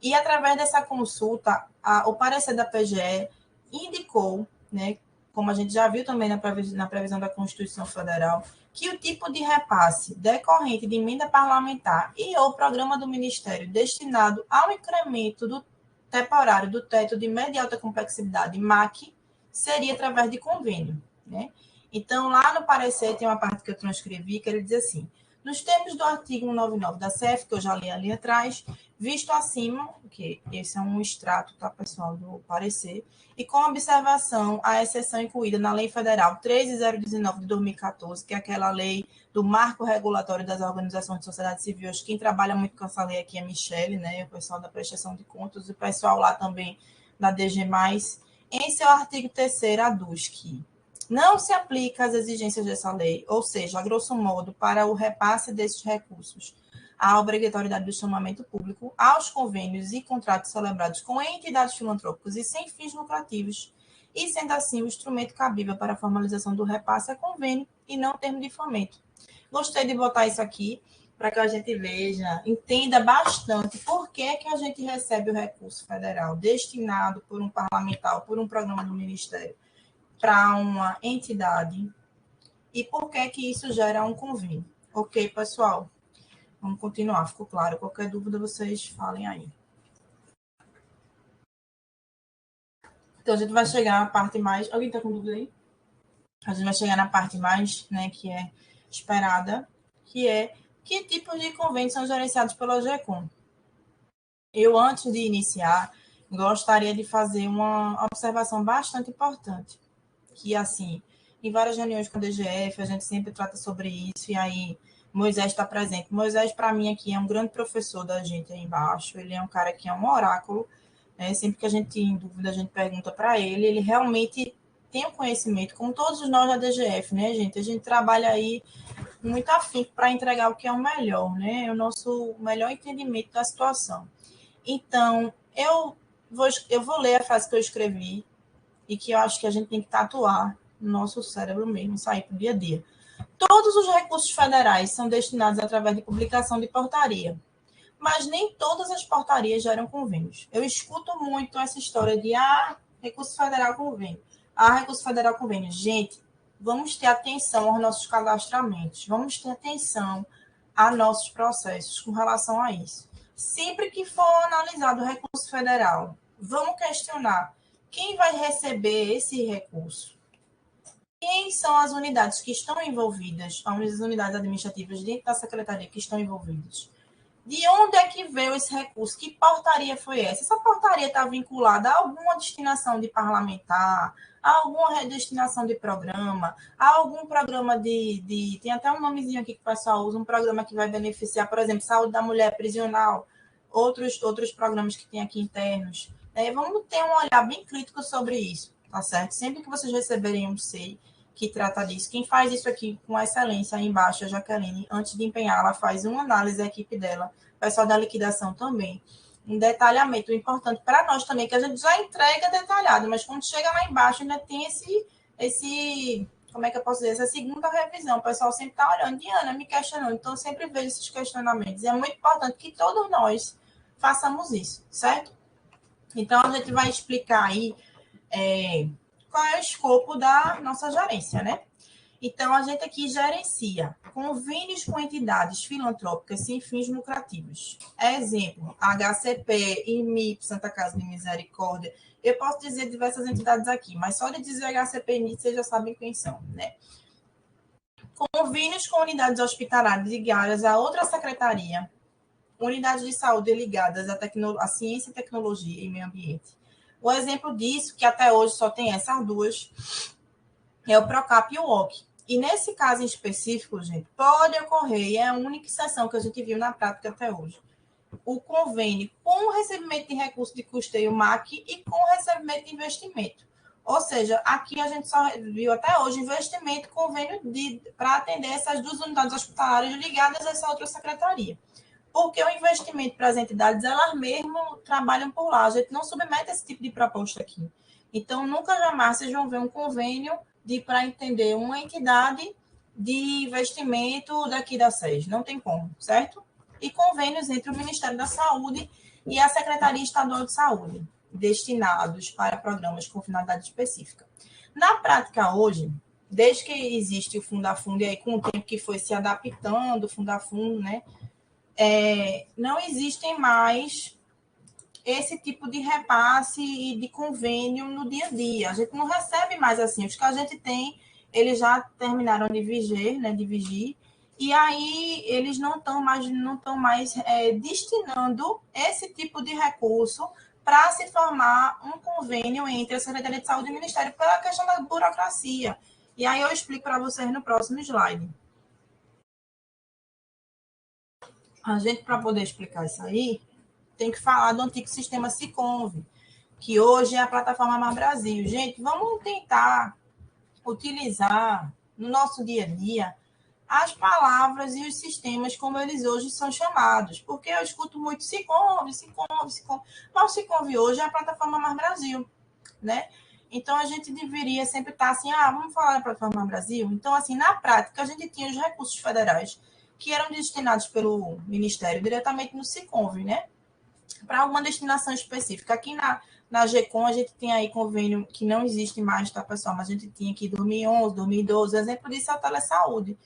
Speaker 2: e através dessa consulta, o parecer da PGE indicou, né, como a gente já viu também na previsão da Constituição Federal, que o tipo de repasse decorrente de emenda parlamentar e ou programa do Ministério destinado ao incremento do temporário do teto de média e alta complexidade, MAC, seria através de convênio, né? Então, lá no parecer, tem uma parte que eu transcrevi, que ele diz assim: nos termos do artigo 199 da CEF, que eu já li ali atrás, visto acima, que esse é um extrato, tá, pessoal, do parecer, e com observação à exceção incluída na Lei Federal 13.019 de 2014, que é aquela lei do marco regulatório das organizações de sociedade civil. Acho que quem trabalha muito com essa lei aqui é a Michele, né, o pessoal da prestação de contas, e o pessoal lá também da DG+, em seu artigo 3º aduz que não se aplica às exigências dessa lei, ou seja, a grosso modo, para o repasse desses recursos, a obrigatoriedade do chamamento público, aos convênios e contratos celebrados com entidades filantrópicas e sem fins lucrativos, e sendo assim o instrumento cabível para a formalização do repasse é convênio e não termo de fomento. Gostei de botar isso aqui para que a gente veja, entenda bastante por que a gente recebe o recurso federal destinado por um parlamentar, por um programa do Ministério, para uma entidade e por que isso gera um convênio. Ok, pessoal? Vamos continuar, ficou claro? Qualquer dúvida, vocês falem aí. Então, a gente vai chegar à parte mais... Alguém está com dúvida aí? A gente vai chegar na parte mais, né, que é esperada, que é que tipos de convênios são gerenciados pela GECOM. Eu, antes de iniciar, gostaria de fazer uma observação bastante importante, que, assim, em várias reuniões com a DGF, a gente sempre trata sobre isso, e aí Moisés está presente. Moisés, para mim, aqui é um grande professor da gente aí embaixo, ele é um cara que é um oráculo, né? Sempre que a gente tem dúvida, a gente pergunta para ele realmente tem o conhecimento, como todos nós da DGF, né, gente? A gente trabalha aí muito afinco para entregar o que é o melhor, né? O nosso melhor entendimento da situação. Então, eu vou ler a frase que eu escrevi, e que eu acho que a gente tem que tatuar no nosso cérebro mesmo, sair para o dia a dia. Todos os recursos federais são destinados através de publicação de portaria, mas nem todas as portarias geram convênios. Eu escuto muito essa história de recurso federal convênio, recurso federal convênio. Gente, vamos ter atenção aos nossos cadastramentos, vamos ter atenção a nossos processos com relação a isso. Sempre que for analisado o recurso federal, vamos questionar quem vai receber esse recurso? Quem são as unidades que estão envolvidas, as unidades administrativas dentro da secretaria que estão envolvidas? De onde é que veio esse recurso? Que portaria foi essa? Essa portaria está vinculada a alguma destinação de parlamentar, a alguma destinação de programa, a algum programa tem até um nomezinho aqui que o pessoal usa, um programa que vai beneficiar, por exemplo, saúde da mulher prisional, outros programas que tem aqui internos. Vamos ter um olhar bem crítico sobre isso, tá certo? Sempre que vocês receberem um SEI que trata disso, quem faz isso aqui com excelência aí embaixo, a Jaqueline, antes de empenhar, ela faz uma análise da equipe dela, o pessoal da liquidação também, um detalhamento importante para nós também, que a gente já entrega detalhado, mas quando chega lá embaixo ainda tem esse como é que eu posso dizer, essa segunda revisão, o pessoal sempre está olhando, Diana, me questionando, então eu sempre vejo esses questionamentos, e é muito importante que todos nós façamos isso, certo? Então, a gente vai explicar aí qual é o escopo da nossa gerência, né? Então, a gente aqui gerencia convênios com entidades filantrópicas sem fins lucrativos. Exemplo, HCP, IMIP, Santa Casa de Misericórdia. Eu posso dizer diversas entidades aqui, mas só de dizer HCP e IMIP, vocês já sabem quem são, né? Convênios com unidades hospitalares ligadas a outra secretaria, unidades de saúde ligadas à ciência, tecnologia e meio ambiente. O exemplo disso, que até hoje só tem essas duas, é o PROCAP e o OC. E nesse caso em específico, gente, pode ocorrer, e é a única exceção que a gente viu na prática até hoje, o convênio com o recebimento de recurso de custeio MAC e com o recebimento de investimento. Ou seja, aqui a gente só viu até hoje investimento, convênio para atender essas duas unidades hospitalares ligadas a essa outra secretaria. Porque o investimento para as entidades, elas mesmo trabalham por lá. A gente não submete esse tipo de proposta aqui. Então, nunca jamais vocês vão ver um convênio para entender uma entidade de investimento daqui da SES. Não tem como, certo? E convênios entre o Ministério da Saúde e a Secretaria Estadual de Saúde. destinados para programas com finalidade específica. Na prática, hoje, desde que existe o Fundafundo, e aí com o tempo que foi se adaptando o Fundafundo, né, não existem mais esse tipo de repasse e de convênio no dia a dia. A gente não recebe mais assim. Os que a gente tem, eles já terminaram de viger, né, de vigir, e aí eles não estão mais destinando esse tipo de recurso para se formar um convênio entre a Secretaria de Saúde e o Ministério pela questão da burocracia. E aí eu explico para vocês no próximo slide. A gente, para poder explicar isso aí, tem que falar do antigo sistema Siconv, que hoje é a plataforma Mais Brasil. Gente, vamos tentar utilizar no nosso dia a dia as palavras e os sistemas como eles hoje são chamados, porque eu escuto muito Siconv, mas o Siconv hoje é a plataforma Mais Brasil, né? Então, a gente deveria sempre estar assim, vamos falar da plataforma Mais Brasil? Então, assim, na prática, a gente tinha os recursos federais que eram destinados pelo Ministério diretamente no Siconv, né? Para alguma destinação específica. Aqui na GECOM, a gente tem aí convênio que não existe mais, tá, pessoal? Mas a gente tinha aqui 2011, 2012, exemplo disso é a Telesaúde.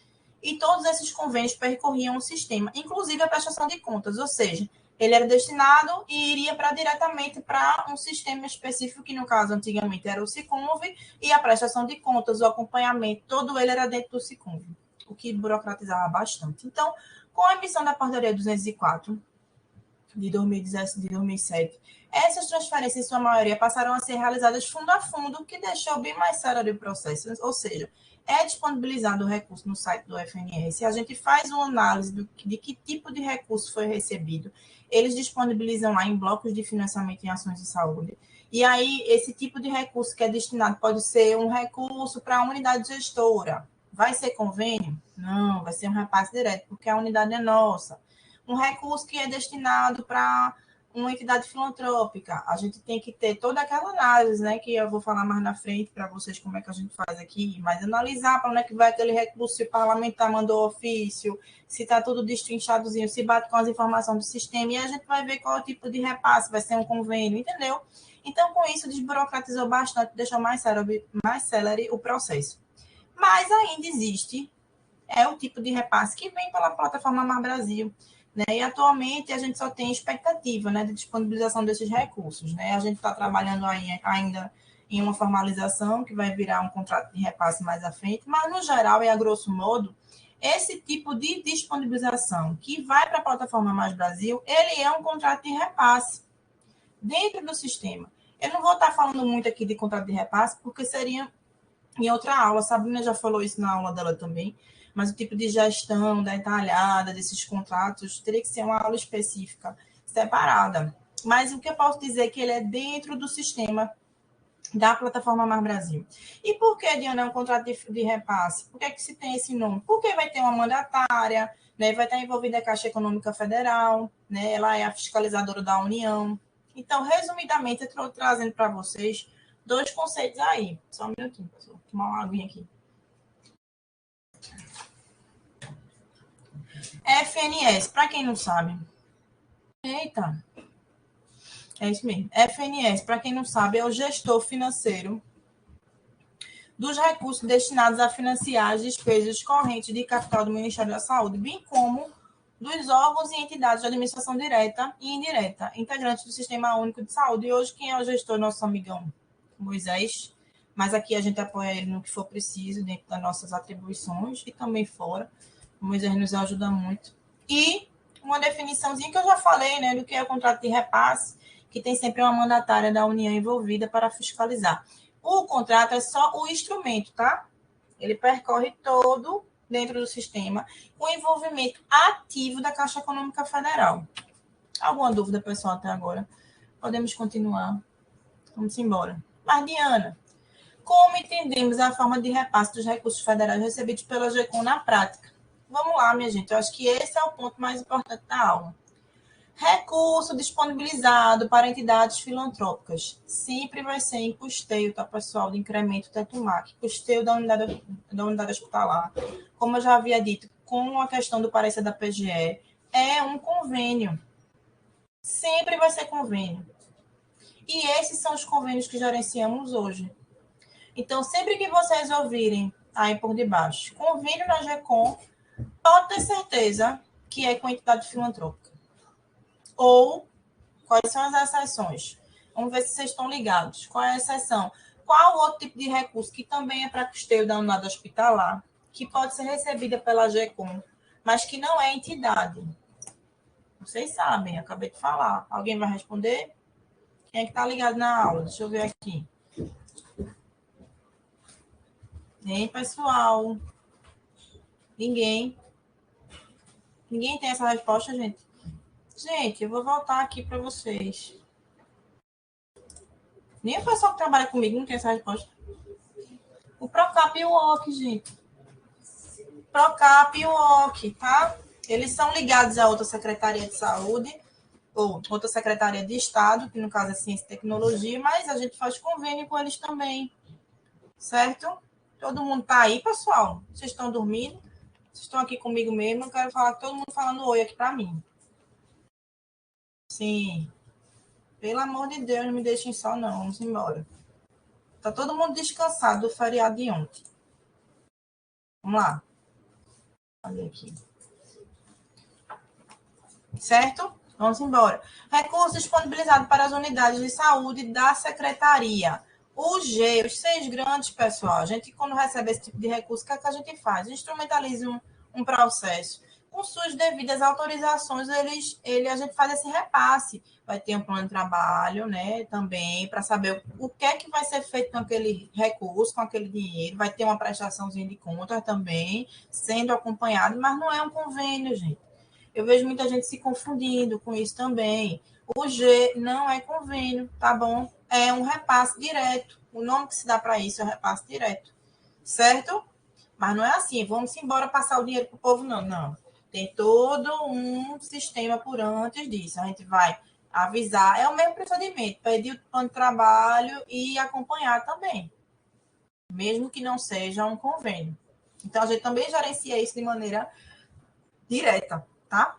Speaker 2: E todos esses convênios percorriam o sistema, inclusive a prestação de contas, ou seja, ele era destinado e iria diretamente para um sistema específico, que no caso antigamente era o Siconv, e a prestação de contas, o acompanhamento, todo ele era dentro do Siconv, o que burocratizava bastante. Então, com a emissão da portaria 204, de 2007, essas transferências, em sua maioria, passaram a ser realizadas fundo a fundo, que deixou bem mais sério o processo. Ou seja, é disponibilizado o recurso no site do FNS, a gente faz uma análise de que tipo de recurso foi recebido. Eles disponibilizam lá em blocos de financiamento em ações de saúde. E aí, esse tipo de recurso que é destinado pode ser um recurso para a unidade gestora. Vai ser convênio? Não, vai ser um repasse direto, porque a unidade é nossa. Um recurso que é destinado para uma entidade filantrópica. A gente tem que ter toda aquela análise, né, que eu vou falar mais na frente para vocês como é que a gente faz aqui, mas analisar para onde é que vai aquele recurso, se o parlamentar mandou ofício, se está tudo destrinchadozinho, se bate com as informações do sistema, e a gente vai ver qual é o tipo de repasse, vai ser um convênio, entendeu? Então, com isso, desburocratizou bastante, deixou mais célere o processo. Mas ainda existe o tipo de repasse que vem pela plataforma Mais Brasil, né? E atualmente a gente só tem expectativa, né, de disponibilização desses recursos, né? A gente está trabalhando aí ainda em uma formalização que vai virar um contrato de repasse mais à frente, mas no geral e a grosso modo, esse tipo de disponibilização que vai para a plataforma Mais Brasil, ele é um contrato de repasse dentro do sistema. Eu não vou estar falando muito aqui de contrato de repasse, porque seria em outra aula. A Sabrina já falou isso na aula dela também, mas o tipo de gestão detalhada desses contratos teria que ser uma aula específica, separada. Mas o que eu posso dizer é que ele é dentro do sistema da plataforma Mais Brasil. E por que, Diana, é um contrato de repasse? Por que se tem esse nome? Porque vai ter uma mandatária, né? Vai estar envolvida a Caixa Econômica Federal, né? Ela é a fiscalizadora da União. Então, resumidamente, eu estou trazendo para vocês dois conceitos aí. Só um minutinho, pessoal. Vou tomar uma aguinha aqui. FNS, para quem não sabe. Eita. É isso mesmo. FNS, para quem não sabe, é o gestor financeiro dos recursos destinados a financiar as despesas correntes de capital do Ministério da Saúde, bem como dos órgãos e entidades de administração direta e indireta, integrantes do Sistema Único de Saúde. E hoje, quem é o gestor? Nosso amigão Moisés. Mas aqui a gente apoia ele no que for preciso, dentro das nossas atribuições e também fora. O Moisés nos ajuda muito. E uma definiçãozinha que eu já falei, né, do que é o contrato de repasse, que tem sempre uma mandatária da União envolvida para fiscalizar. O contrato é só o instrumento, tá? Ele percorre todo dentro do sistema, com envolvimento ativo da Caixa Econômica Federal. Alguma dúvida, pessoal, até agora? Podemos continuar. Vamos embora. Mas, Diana, como entendemos a forma de repasse dos recursos federais recebidos pela GECOM na prática? Vamos lá, minha gente. Eu acho que esse é o ponto mais importante da aula. Recurso disponibilizado para entidades filantrópicas. Sempre vai ser em custeio, tá, pessoal? De incremento teto MAC. Custeio da unidade hospitalar. Como eu já havia dito, com a questão do parecer da PGE, é um convênio. Sempre vai ser convênio. E esses são os convênios que gerenciamos hoje. Então, sempre que vocês ouvirem aí por debaixo, convênio na GECOM, pode ter certeza que é com entidade filantrópica. Ou, quais são as exceções? Vamos ver se vocês estão ligados. Qual é a exceção? Qual outro tipo de recurso que também é para custeio da unidade hospitalar, que pode ser recebida pela GECOM, mas que não é entidade? Vocês sabem, acabei de falar. Alguém vai responder? Quem é que está ligado na aula? Deixa eu ver aqui. Nem, pessoal. Ninguém. Ninguém tem essa resposta, gente? Gente, eu vou voltar aqui para vocês. Nem o pessoal que trabalha comigo não tem essa resposta. O Procap e o OC, gente. Procap e o OC, tá? Eles são ligados a outra Secretaria de Saúde, ou outra Secretaria de Estado, que no caso é Ciência e Tecnologia, mas a gente faz convênio com eles também. Certo? Todo mundo tá aí, pessoal? Vocês estão dormindo? Vocês estão aqui comigo mesmo? Eu quero falar com todo mundo falando oi aqui para mim. Sim. Pelo amor de Deus, não me deixem só, não. Vamos embora. Tá todo mundo descansado do feriado de ontem. Vamos lá. Olha aqui. Certo? Vamos embora. Recursos disponibilizados para as unidades de saúde da Secretaria. O G, os 6 grandes, pessoal, a gente, quando recebe esse tipo de recurso, o que é que a gente faz? Instrumentaliza um processo. Com suas devidas autorizações, a gente faz esse repasse. Vai ter um plano de trabalho, né, também, para saber o que é que vai ser feito com aquele recurso, com aquele dinheiro. Vai ter uma prestaçãozinha de conta também, sendo acompanhado, mas não é um convênio, gente. Eu vejo muita gente se confundindo com isso também. O G não é convênio, tá bom? É um repasse direto. O nome que se dá para isso é repasse direto. Certo? Mas não é assim, vamos embora passar o dinheiro para o povo, não. Não. Tem todo um sistema por antes disso. A gente vai avisar. É o mesmo procedimento. Pedir o plano de trabalho e acompanhar também. Mesmo que não seja um convênio. Então, a gente também gerencia isso de maneira direta. Tá?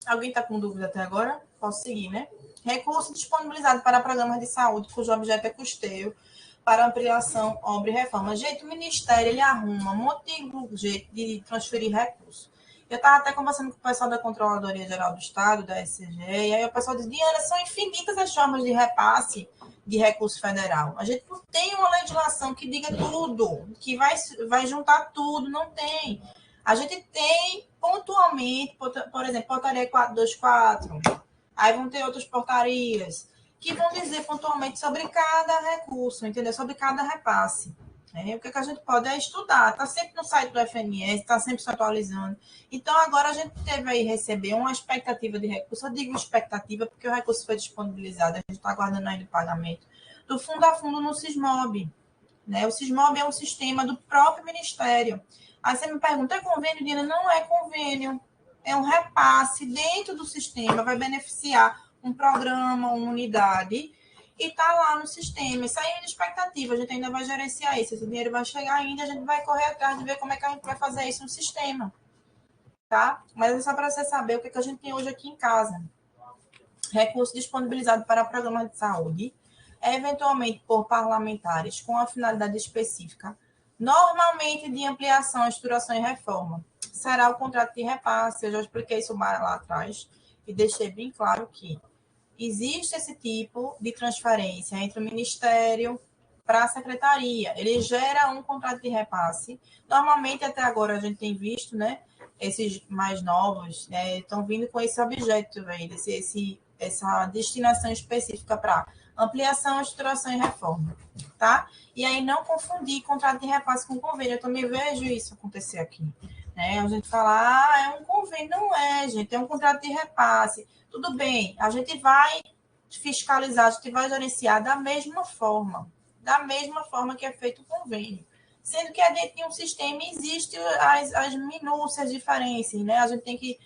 Speaker 2: Alguém está com dúvida até agora? Posso seguir, né? Recurso disponibilizado para programas de saúde, cujo objeto é custeio para ampliação, obra e reforma. Gente, o Ministério, ele arruma um monte de jeito de transferir recursos. Eu estava até conversando com o pessoal da Controladoria Geral do Estado, da SCG, e aí o pessoal diz, Diana, são infinitas as formas de repasse de recurso federal. A gente não tem uma legislação que diga tudo, que vai juntar tudo, não tem. A gente tem pontualmente, por exemplo, portaria 424, aí vão ter outras portarias que vão dizer pontualmente sobre cada recurso, entendeu? Sobre cada repasse. O que a gente pode é estudar, está sempre no site do FNS, está sempre se atualizando. Então, agora a gente teve aí receber uma expectativa de recurso, eu digo expectativa porque o recurso foi disponibilizado, a gente está aguardando ainda o pagamento, do fundo a fundo no Sismob. Né? O Sismob é um sistema do próprio Ministério. Aí você me pergunta, é convênio, Dina? Não é convênio. É um repasse dentro do sistema, vai beneficiar um programa, uma unidade, e está lá no sistema. Isso aí é expectativa, a gente ainda vai gerenciar isso. Esse dinheiro vai chegar ainda, a gente vai correr atrás de ver como é que a gente vai fazer isso no sistema. Tá? Mas é só para você saber o que a gente tem hoje aqui em casa. Recurso disponibilizado para programas de saúde, eventualmente por parlamentares, com a finalidade específica, normalmente de ampliação, estruturação e reforma. Será o contrato de repasse, eu já expliquei isso lá atrás, e deixei bem claro que existe esse tipo de transferência entre o Ministério para a Secretaria. Ele gera um contrato de repasse. Normalmente, até agora, a gente tem visto, né? Esses mais novos estão vindo com esse objeto, essa destinação específica para ampliação, estruturação e reforma, tá? E aí não confundir contrato de repasse com convênio. Eu também vejo isso acontecer aqui. Né? A gente fala, é um convênio. Não é, gente, é um contrato de repasse. Tudo bem, a gente vai fiscalizar, a gente vai gerenciar da mesma forma que é feito o convênio. Sendo que dentro de um sistema existe as minúcias diferenças, né? A gente tem que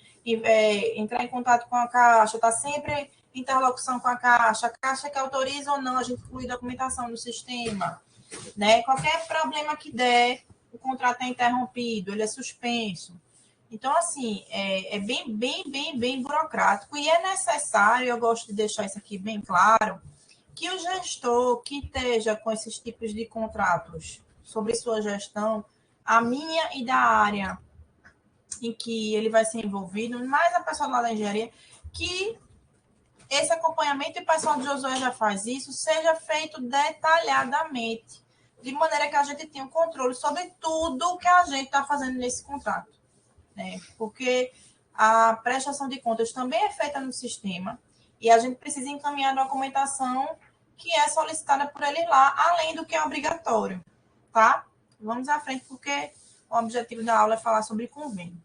Speaker 2: entrar em contato com a Caixa, está sempre em interlocução com a Caixa que autoriza ou não a gente incluir documentação no sistema. Né? Qualquer problema que der, o contrato é interrompido, ele é suspenso. Então, assim, é bem burocrático e é necessário, eu gosto de deixar isso aqui bem claro, que o gestor que esteja com esses tipos de contratos sobre sua gestão, a minha e da área em que ele vai ser envolvido, mais a pessoa lá da engenharia, que esse acompanhamento, e o pessoal do Josué já faz isso, seja feito detalhadamente, de maneira que a gente tenha um controle sobre tudo que a gente está fazendo nesse contrato. Né? Porque a prestação de contas também é feita no sistema e a gente precisa encaminhar a documentação que é solicitada por ele lá, além do que é obrigatório. Tá? Vamos à frente, porque o objetivo da aula é falar sobre convênio.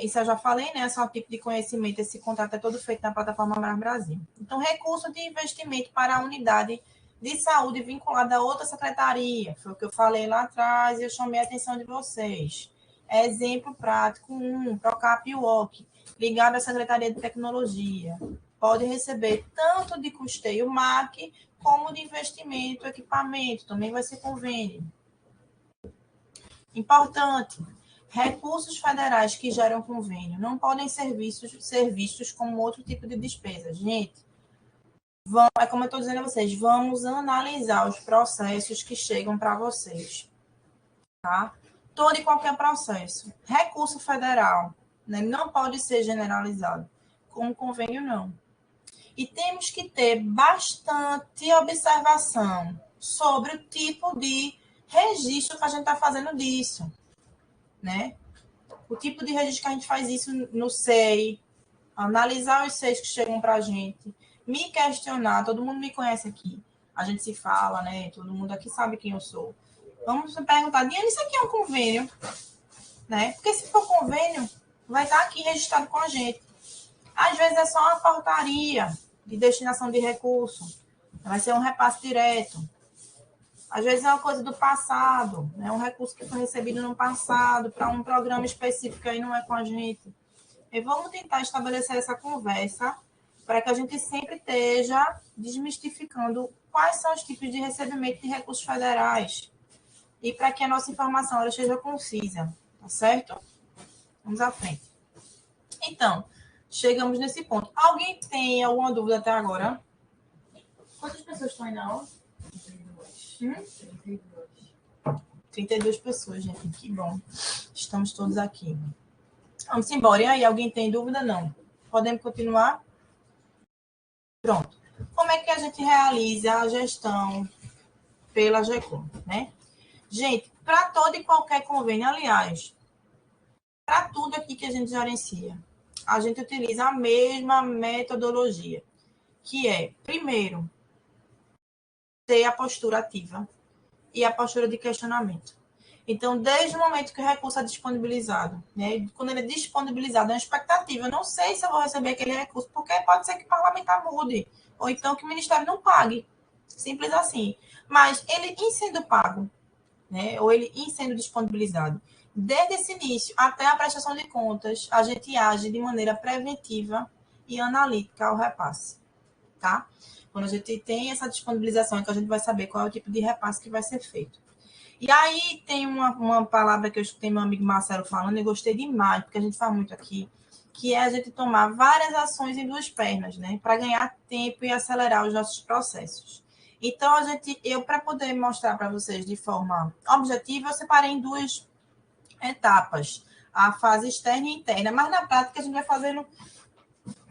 Speaker 2: Isso eu já falei, né? Esse é o tipo de conhecimento, esse contrato é todo feito na plataforma Mais Brasil. Então, recurso de investimento para a unidade de saúde vinculada a outra secretaria. Foi o que eu falei lá atrás e eu chamei a atenção de vocês. Exemplo prático 1, Procap WOC, ligado à Secretaria de Tecnologia. Pode receber tanto de custeio MAC, como de investimento, equipamento. Também vai ser convênio. Importante. Recursos federais que geram convênio não podem ser vistos como outro tipo de despesa. Gente, é como eu estou dizendo a vocês, vamos analisar os processos que chegam para vocês. Tá? Todo e qualquer processo. Recurso federal, né, não pode ser generalizado. Com convênio, não. E temos que ter bastante observação sobre o tipo de registro que a gente está fazendo disso. Né? O tipo de registro que a gente faz isso no SEI, analisar os SEIs que chegam para a gente, me questionar, todo mundo me conhece aqui, a gente se fala, né? Todo mundo aqui sabe quem eu sou. Vamos perguntar, Diana, isso aqui é um convênio? Né? Porque se for convênio, vai estar aqui registrado com a gente. Às vezes é só uma portaria de destinação de recurso, vai ser um repasse direto. Às vezes é uma coisa do passado, né? Um recurso que foi recebido no passado para um programa específico aí não é com a gente. E vamos tentar estabelecer essa conversa para que a gente sempre esteja desmistificando quais são os tipos de recebimento de recursos federais e para que a nossa informação ela seja concisa, tá certo? Vamos à frente. Então, chegamos nesse ponto. Alguém tem alguma dúvida até agora? Quantas pessoas estão aí na aula? 32 pessoas, gente. Que bom. Estamos todos aqui. Vamos embora. E aí, alguém tem dúvida? Não. Podemos continuar? Pronto. Como é que a gente realiza a gestão pela GECOM, né? Gente, para todo e qualquer convênio, aliás, para tudo aqui que a gente gerencia, a gente utiliza a mesma metodologia, que é, primeiro, ter a postura ativa e a postura de questionamento. Então, desde o momento que o recurso é disponibilizado, né? Quando ele é disponibilizado, é uma expectativa. Eu não sei se eu vou receber aquele recurso, porque pode ser que o parlamentar mude, ou então que o Ministério não pague. Simples assim. Mas ele, em sendo pago, né? Ou ele, em sendo disponibilizado, desde esse início até a prestação de contas, a gente age de maneira preventiva e analítica ao repasse. Tá? Quando a gente tem essa disponibilização, é que a gente vai saber qual é o tipo de repasse que vai ser feito. E aí tem uma palavra que eu escutei meu amigo Marcelo falando e gostei demais, porque a gente fala muito aqui, que é a gente tomar várias ações em duas pernas, né? Para ganhar tempo e acelerar os nossos processos. Então, para poder mostrar para vocês de forma objetiva, eu separei em duas etapas, a fase externa e interna, mas na prática a gente vai fazendo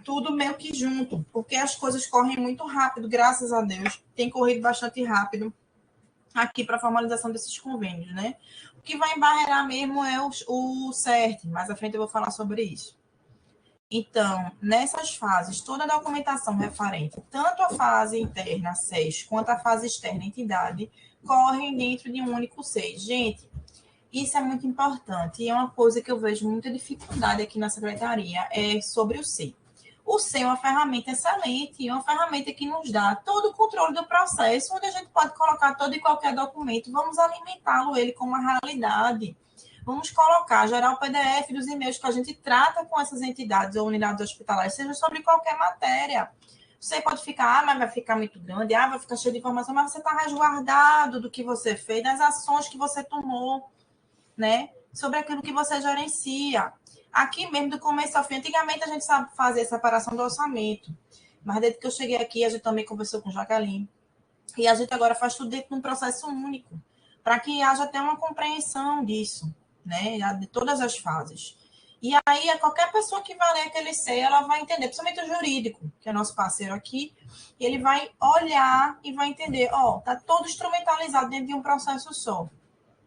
Speaker 2: tudo meio que junto, porque as coisas correm muito rápido, graças a Deus, tem corrido bastante rápido aqui para a formalização desses convênios, né? O que vai embarrear mesmo é o CERT, mais à frente eu vou falar sobre isso. Então, nessas fases, toda a documentação referente, tanto a fase interna, SES, quanto a fase externa, entidade, correm dentro de um único SES. Gente, isso é muito importante e é uma coisa que eu vejo muita dificuldade aqui na secretaria, é sobre o SEI. O SEI é uma ferramenta excelente e uma ferramenta que nos dá todo o controle do processo, onde a gente pode colocar todo e qualquer documento, vamos alimentá-lo ele com uma realidade. Vamos colocar, gerar o PDF dos e-mails que a gente trata com essas entidades ou unidades hospitalares, seja sobre qualquer matéria. Você pode ficar, mas vai ficar muito grande, vai ficar cheio de informação, mas você está resguardado do que você fez, das ações que você tomou, né? Sobre aquilo que você gerencia. Aqui mesmo, do começo ao fim, antigamente a gente sabe fazer a separação do orçamento. Mas desde que eu cheguei aqui, a gente também conversou com Jaqueline. E a gente agora faz tudo dentro de um processo único, para que haja até uma compreensão disso, né? De todas as fases. E aí, qualquer pessoa que vai ler aquele C, ela vai entender, principalmente o jurídico, que é nosso parceiro aqui, ele vai olhar e vai entender, tá todo instrumentalizado dentro de um processo só.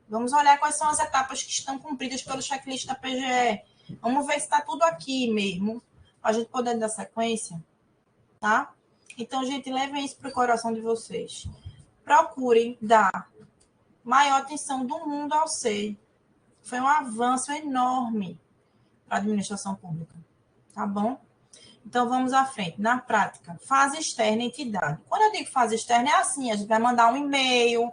Speaker 2: Vamos olhar quais são as etapas que estão cumpridas pelo checklist da PGE. Vamos ver se está tudo aqui mesmo, para a gente poder dar sequência, tá? Então, gente, levem isso para o coração de vocês. Procurem dar maior atenção do mundo ao SEI. Foi um avanço enorme para a administração pública, tá bom? Então, vamos à frente. Na prática, fase externa, entidade. Quando eu digo fase externa, é assim, a gente vai mandar um e-mail,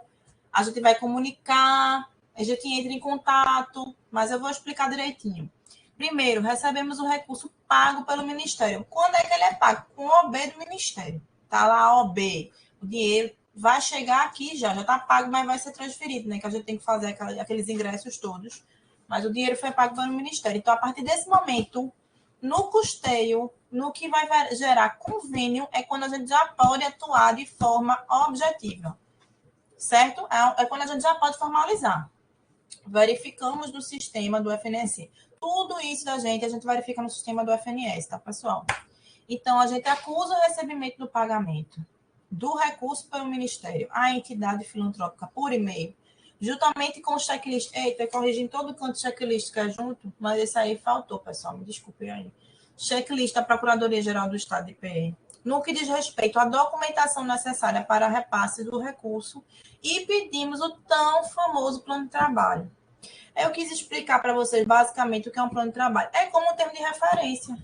Speaker 2: a gente vai comunicar, a gente entra em contato, mas eu vou explicar direitinho. Primeiro, recebemos o recurso pago pelo Ministério. Quando é que ele é pago? Com o OB do Ministério. Está lá a OB. O dinheiro vai chegar aqui já está pago, mas vai ser transferido, né? Que a gente tem que fazer aqueles ingressos todos. Mas o dinheiro foi pago pelo Ministério. Então, a partir desse momento, no custeio, no que vai gerar convênio, é quando a gente já pode atuar de forma objetiva. Certo? É quando a gente já pode formalizar. Verificamos no sistema do FNS. Tudo isso da gente, a gente verifica no sistema do FNS, tá, pessoal? Então, a gente acusa o recebimento do pagamento do recurso pelo Ministério à entidade filantrópica por e-mail, juntamente com o checklist. Eita, corrigindo todo o canto de checklist que é junto, mas esse aí faltou, pessoal, me desculpem aí. Checklist da Procuradoria-Geral do Estado de IPE, no que diz respeito à documentação necessária para repasse do recurso, e pedimos o tão famoso plano de trabalho. Eu quis explicar para vocês basicamente o que é um plano de trabalho. É como um termo de referência.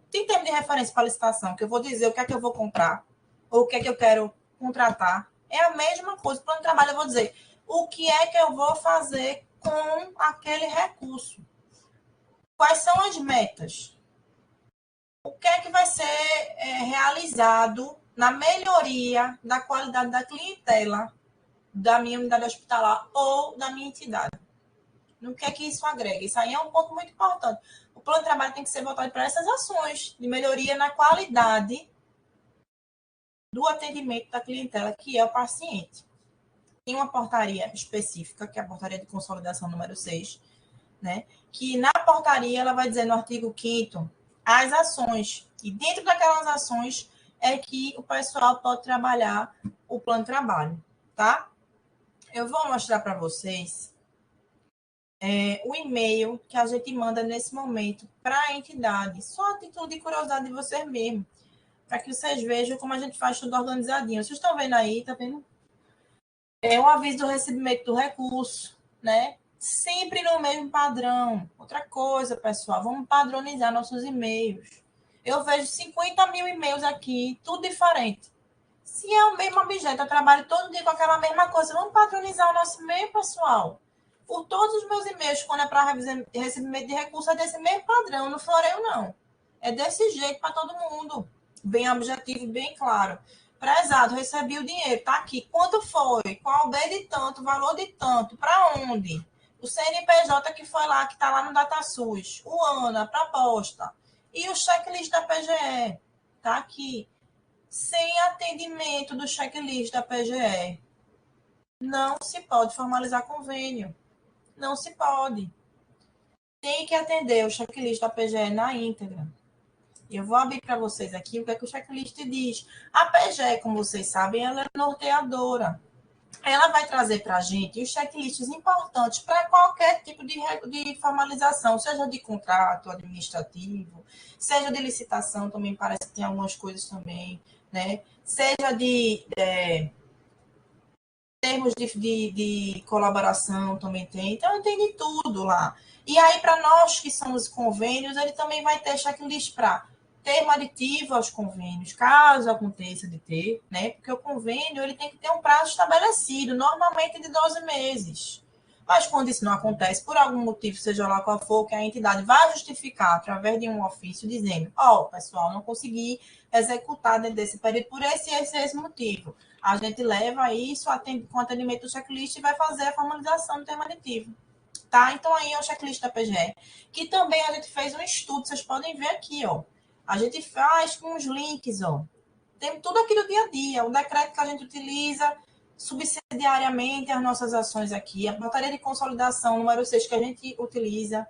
Speaker 2: Tem termo de referência para licitação, que eu vou dizer o que é que eu vou comprar, ou o que é que eu quero contratar. É a mesma coisa. Plano de trabalho, eu vou dizer o que é que eu vou fazer com aquele recurso. Quais são as metas? O que é que vai ser realizado na melhoria da qualidade da clientela da minha unidade hospitalar ou da minha entidade? No que é que isso agrega? Isso aí é um ponto muito importante. O plano de trabalho tem que ser voltado para essas ações de melhoria na qualidade do atendimento da clientela, que é o paciente. Tem uma portaria específica, que é a portaria de consolidação número 6, né? Que na portaria ela vai dizer no artigo 5º as ações. E dentro daquelas ações é que o pessoal pode trabalhar o plano de trabalho, tá? Eu vou mostrar para vocês o e-mail que a gente manda nesse momento para a entidade. Só a título de curiosidade de vocês mesmo, para que vocês vejam como a gente faz tudo organizadinho. Vocês estão vendo aí, tá vendo? É um aviso do recebimento do recurso, né? Sempre no mesmo padrão. Outra coisa, pessoal, vamos padronizar nossos e-mails. Eu vejo 50 mil e-mails aqui, tudo diferente. Se é o mesmo objeto, eu trabalho todo dia com aquela mesma coisa. Vamos padronizar o nosso e-mail, pessoal. Por todos os meus e-mails, quando é para recebimento de recurso, é desse mesmo padrão, não floreio, não. É desse jeito para todo mundo. Bem objetivo, bem claro. Prezado, recebi o dinheiro, tá aqui. Quanto foi? Qual o B de tanto, valor de tanto, para onde? O CNPJ que foi lá, que está lá no DataSUS. O ano, a proposta. E o checklist da PGE. Tá aqui. Sem atendimento do checklist da PGE, não se pode formalizar convênio. Não se pode. Tem que atender o checklist da PGE na íntegra. Eu vou abrir para vocês aqui o que é que o checklist diz. A PGE, como vocês sabem, ela é norteadora. Ela vai trazer para a gente os checklists importantes para qualquer tipo de formalização, seja de contrato administrativo, seja de licitação, também parece que tem algumas coisas também, né? Seja de termos de colaboração, também tem. Então, tem de tudo lá. E aí, para nós que somos convênios, ele também vai ter checklist para termo aditivo aos convênios, caso aconteça de ter, né? Porque o convênio ele tem que ter um prazo estabelecido, normalmente de 12 meses. Mas quando isso não acontece, por algum motivo, seja lá qual for, que a entidade vai justificar através de um ofício dizendo, pessoal, não consegui executar dentro desse período por esse motivo. A gente leva isso com atendimento do checklist e vai fazer a formalização do termo aditivo. Tá? Então, aí é o checklist da PGE, que também a gente fez um estudo, vocês podem ver aqui, ó. A gente faz com os links, ó. Tem tudo aqui do dia a dia. O decreto que a gente utiliza subsidiariamente as nossas ações aqui. A portaria de consolidação número 6 que a gente utiliza,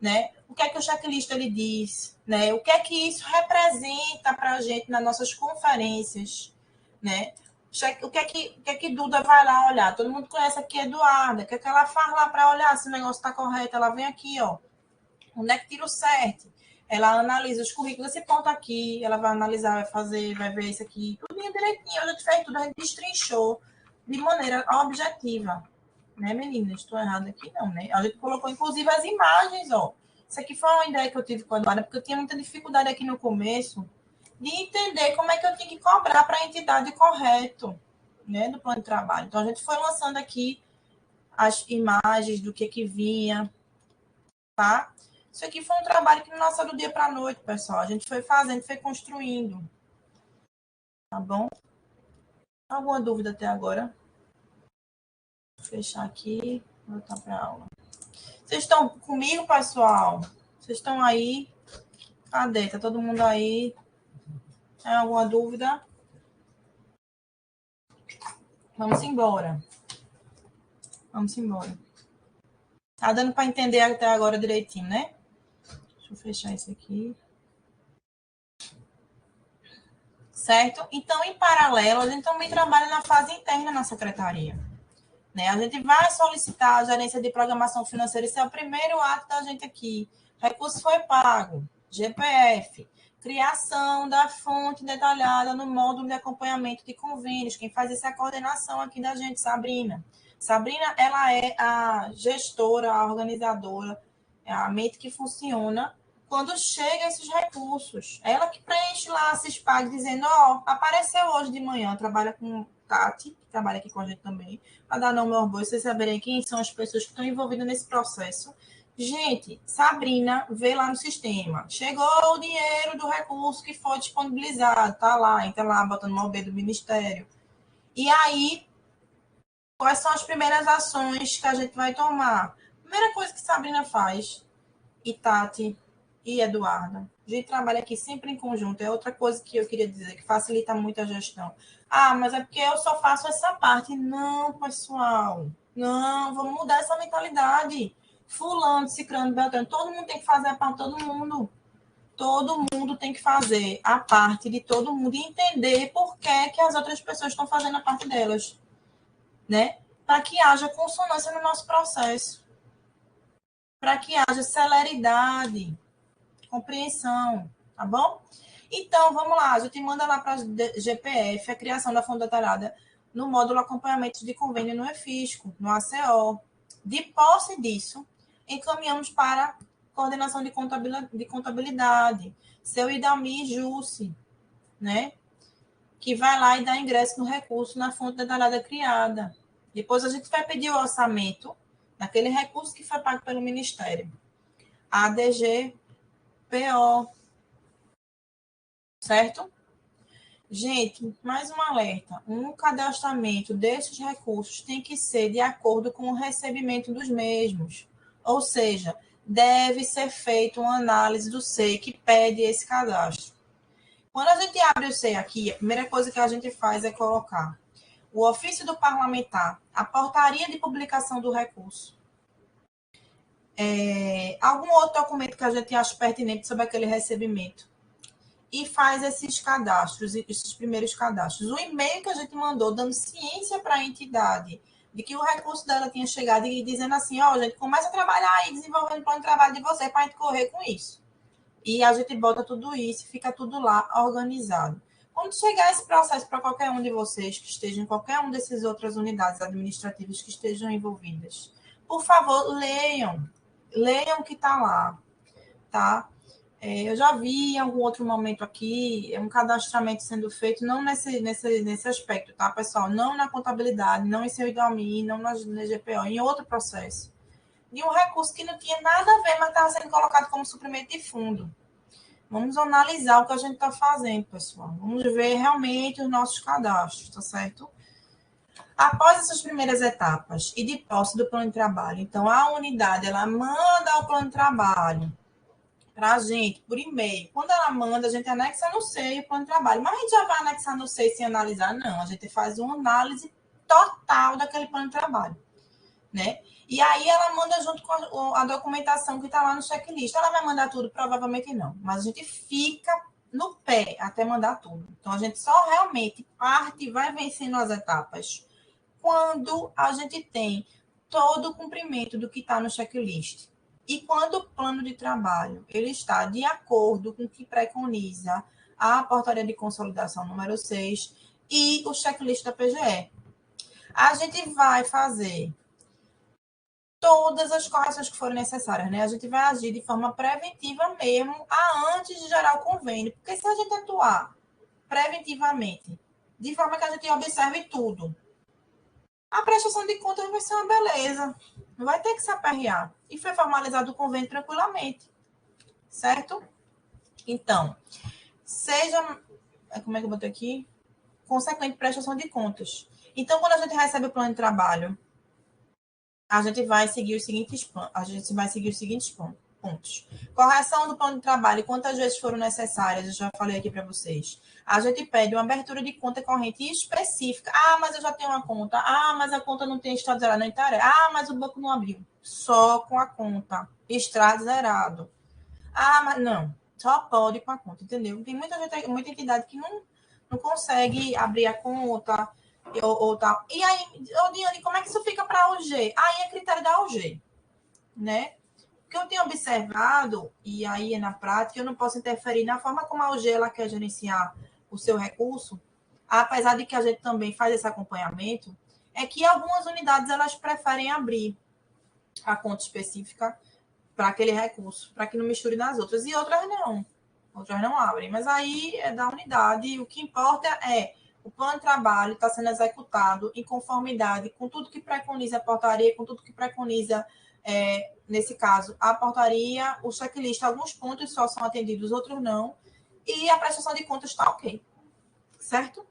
Speaker 2: né? O que é que o checklist ele diz, né? O que é que isso representa para a gente nas nossas conferências, né? O que é que Duda vai lá olhar? Todo mundo conhece aqui a Eduarda. O que é que ela faz lá para olhar se o negócio está correto? Ela vem aqui, ó. Onde é que tira o certo? Ela analisa os currículos, esse ponto aqui, ela vai analisar, vai fazer, vai ver isso aqui, tudo direitinho, a gente fez tudo, a gente destrinchou de maneira objetiva. Né, meninas? Estou errada aqui, não, né? A gente colocou, inclusive, as imagens, ó. Isso aqui foi uma ideia que eu tive com a Eduarda, porque eu tinha muita dificuldade aqui no começo de entender como é que eu tinha que cobrar para a entidade correto, né, do plano de trabalho. Então, a gente foi lançando aqui as imagens do que vinha, tá? Isso aqui foi um trabalho que não nasceu do dia para a noite, pessoal. A gente foi fazendo, foi construindo. Tá bom? Alguma dúvida até agora? Vou fechar aqui, voltar para a aula. Vocês estão comigo, pessoal? Vocês estão aí? Cadê? Tá todo mundo aí? Tem alguma dúvida? Vamos embora. Vamos embora. Tá dando para entender até agora direitinho, né? Deixa eu fechar isso aqui. Certo? Então, em paralelo, a gente também trabalha na fase interna na secretaria. Né? A gente vai solicitar a gerência de programação financeira. Esse é o primeiro ato da gente aqui. Recurso foi pago. GPF. Criação da fonte detalhada no módulo de acompanhamento de convênios. Quem faz isso é a coordenação aqui da gente, Sabrina. Sabrina, ela é a gestora, a organizadora, é a mente que funciona quando chega esses recursos. Ela que preenche lá a CISPAG dizendo, ó, apareceu hoje de manhã, trabalha com Tati, que trabalha aqui com a gente também, para dar nome ao boi, vocês saberem quem são as pessoas que estão envolvidas nesse processo. Gente, Sabrina vê lá no sistema. Chegou o dinheiro do recurso que foi disponibilizado, tá lá, entra lá, botando no OB do Ministério. E aí, quais são as primeiras ações que a gente vai tomar? Primeira coisa que Sabrina faz, e Tati e Eduarda, a gente trabalha aqui sempre em conjunto, é outra coisa que eu queria dizer, que facilita muito a gestão. Ah, mas é porque eu só faço essa parte. Não, pessoal, não, vamos mudar essa mentalidade. Fulano, Cicrano, Beltrano, todo mundo tem que fazer a parte de todo mundo. Todo mundo tem que fazer a parte de todo mundo e entender por que as outras pessoas estão fazendo a parte delas, né? Para que haja consonância no nosso processo. Para que haja celeridade, compreensão, tá bom? Então, vamos lá, a gente manda lá para a GPF a criação da fonte detalhada no módulo acompanhamento de convênio no EFISCO, no ACO. De posse disso, encaminhamos para coordenação de contabilidade, seu Idalmi Jussi, né? Que vai lá e dá ingresso no recurso na fonte detalhada criada. Depois a gente vai pedir o orçamento daquele recurso que foi pago pelo Ministério. ADG, PO, certo? Gente, mais um alerta. Um cadastramento desses recursos tem que ser de acordo com o recebimento dos mesmos. Ou seja, deve ser feita uma análise do SEI que pede esse cadastro. Quando a gente abre o SEI aqui, a primeira coisa que a gente faz é colocar o ofício do parlamentar, a portaria de publicação do recurso, algum outro documento que a gente acha pertinente sobre aquele recebimento. E faz esses cadastros, esses primeiros cadastros. O e-mail que a gente mandou dando ciência para a entidade de que o recurso dela tinha chegado e dizendo assim, ó, gente, começa a trabalhar aí, desenvolvendo o plano de trabalho de você para a gente correr com isso. E a gente bota tudo isso, fica tudo lá organizado. Quando chegar esse processo para qualquer um de vocês que esteja em qualquer uma dessas outras unidades administrativas que estejam envolvidas, por favor, leiam o que está lá, tá? Eu já vi em algum outro momento aqui um cadastramento sendo feito, não nesse aspecto, tá, pessoal? Não na contabilidade, não em seu IDOMI, não na GPO, em outro processo. De um recurso que não tinha nada a ver, mas estava sendo colocado como suprimento de fundo. Vamos analisar o que a gente está fazendo, pessoal. Vamos ver realmente os nossos cadastros, tá certo? Após essas primeiras etapas e de posse do plano de trabalho, então a unidade, ela manda o plano de trabalho para a gente, por e-mail. Quando ela manda, a gente anexa no SEI o plano de trabalho. Mas a gente já vai anexar no SEI sem analisar? Não, a gente faz uma análise total daquele plano de trabalho, né? E aí ela manda junto com a documentação que está lá no checklist. Ela vai mandar tudo? Provavelmente não. Mas a gente fica no pé até mandar tudo. Então, a gente só realmente parte e vai vencendo as etapas quando a gente tem todo o cumprimento do que está no checklist. E quando o plano de trabalho ele está de acordo com o que preconiza a portaria de consolidação número 6 e o checklist da PGE. A gente vai fazer todas as correções que forem necessárias, né? A gente vai agir de forma preventiva mesmo, antes de gerar o convênio. Porque se a gente atuar preventivamente, de forma que a gente observe tudo, a prestação de contas vai ser uma beleza. Não vai ter que se aperrear. E foi formalizado o convênio tranquilamente. Certo? Então, seja... Como é que eu botei aqui? Consequente prestação de contas. Então, quando a gente recebe o plano de trabalho, a gente vai seguir os seguintes pontos. Correção do plano de trabalho, quantas vezes foram necessárias, eu já falei aqui para vocês. A gente pede uma abertura de conta corrente específica. Mas eu já tenho uma conta. Mas a conta não tem extrato zerado. Não interessa. Mas o banco não abriu. Só com a conta. Extrato zerado. Mas não. Só pode com a conta, entendeu? Tem muita entidade que não consegue abrir a conta ou tal. E aí, Diane, como é que isso fica para a UG? Aí é critério da UG, né? O que eu tenho observado, e aí é na prática, eu não posso interferir na forma como a UG ela quer gerenciar o seu recurso, apesar de que a gente também faz esse acompanhamento, é que algumas unidades elas preferem abrir a conta específica para aquele recurso, para que não misture nas outras, e outras não. Outras não abrem. Mas aí é da unidade, o que importa é o plano de trabalho está sendo executado em conformidade com tudo que preconiza a portaria, com tudo que preconiza, nesse caso, a portaria, o checklist, alguns pontos só são atendidos, outros não, e a prestação de contas está ok. Certo?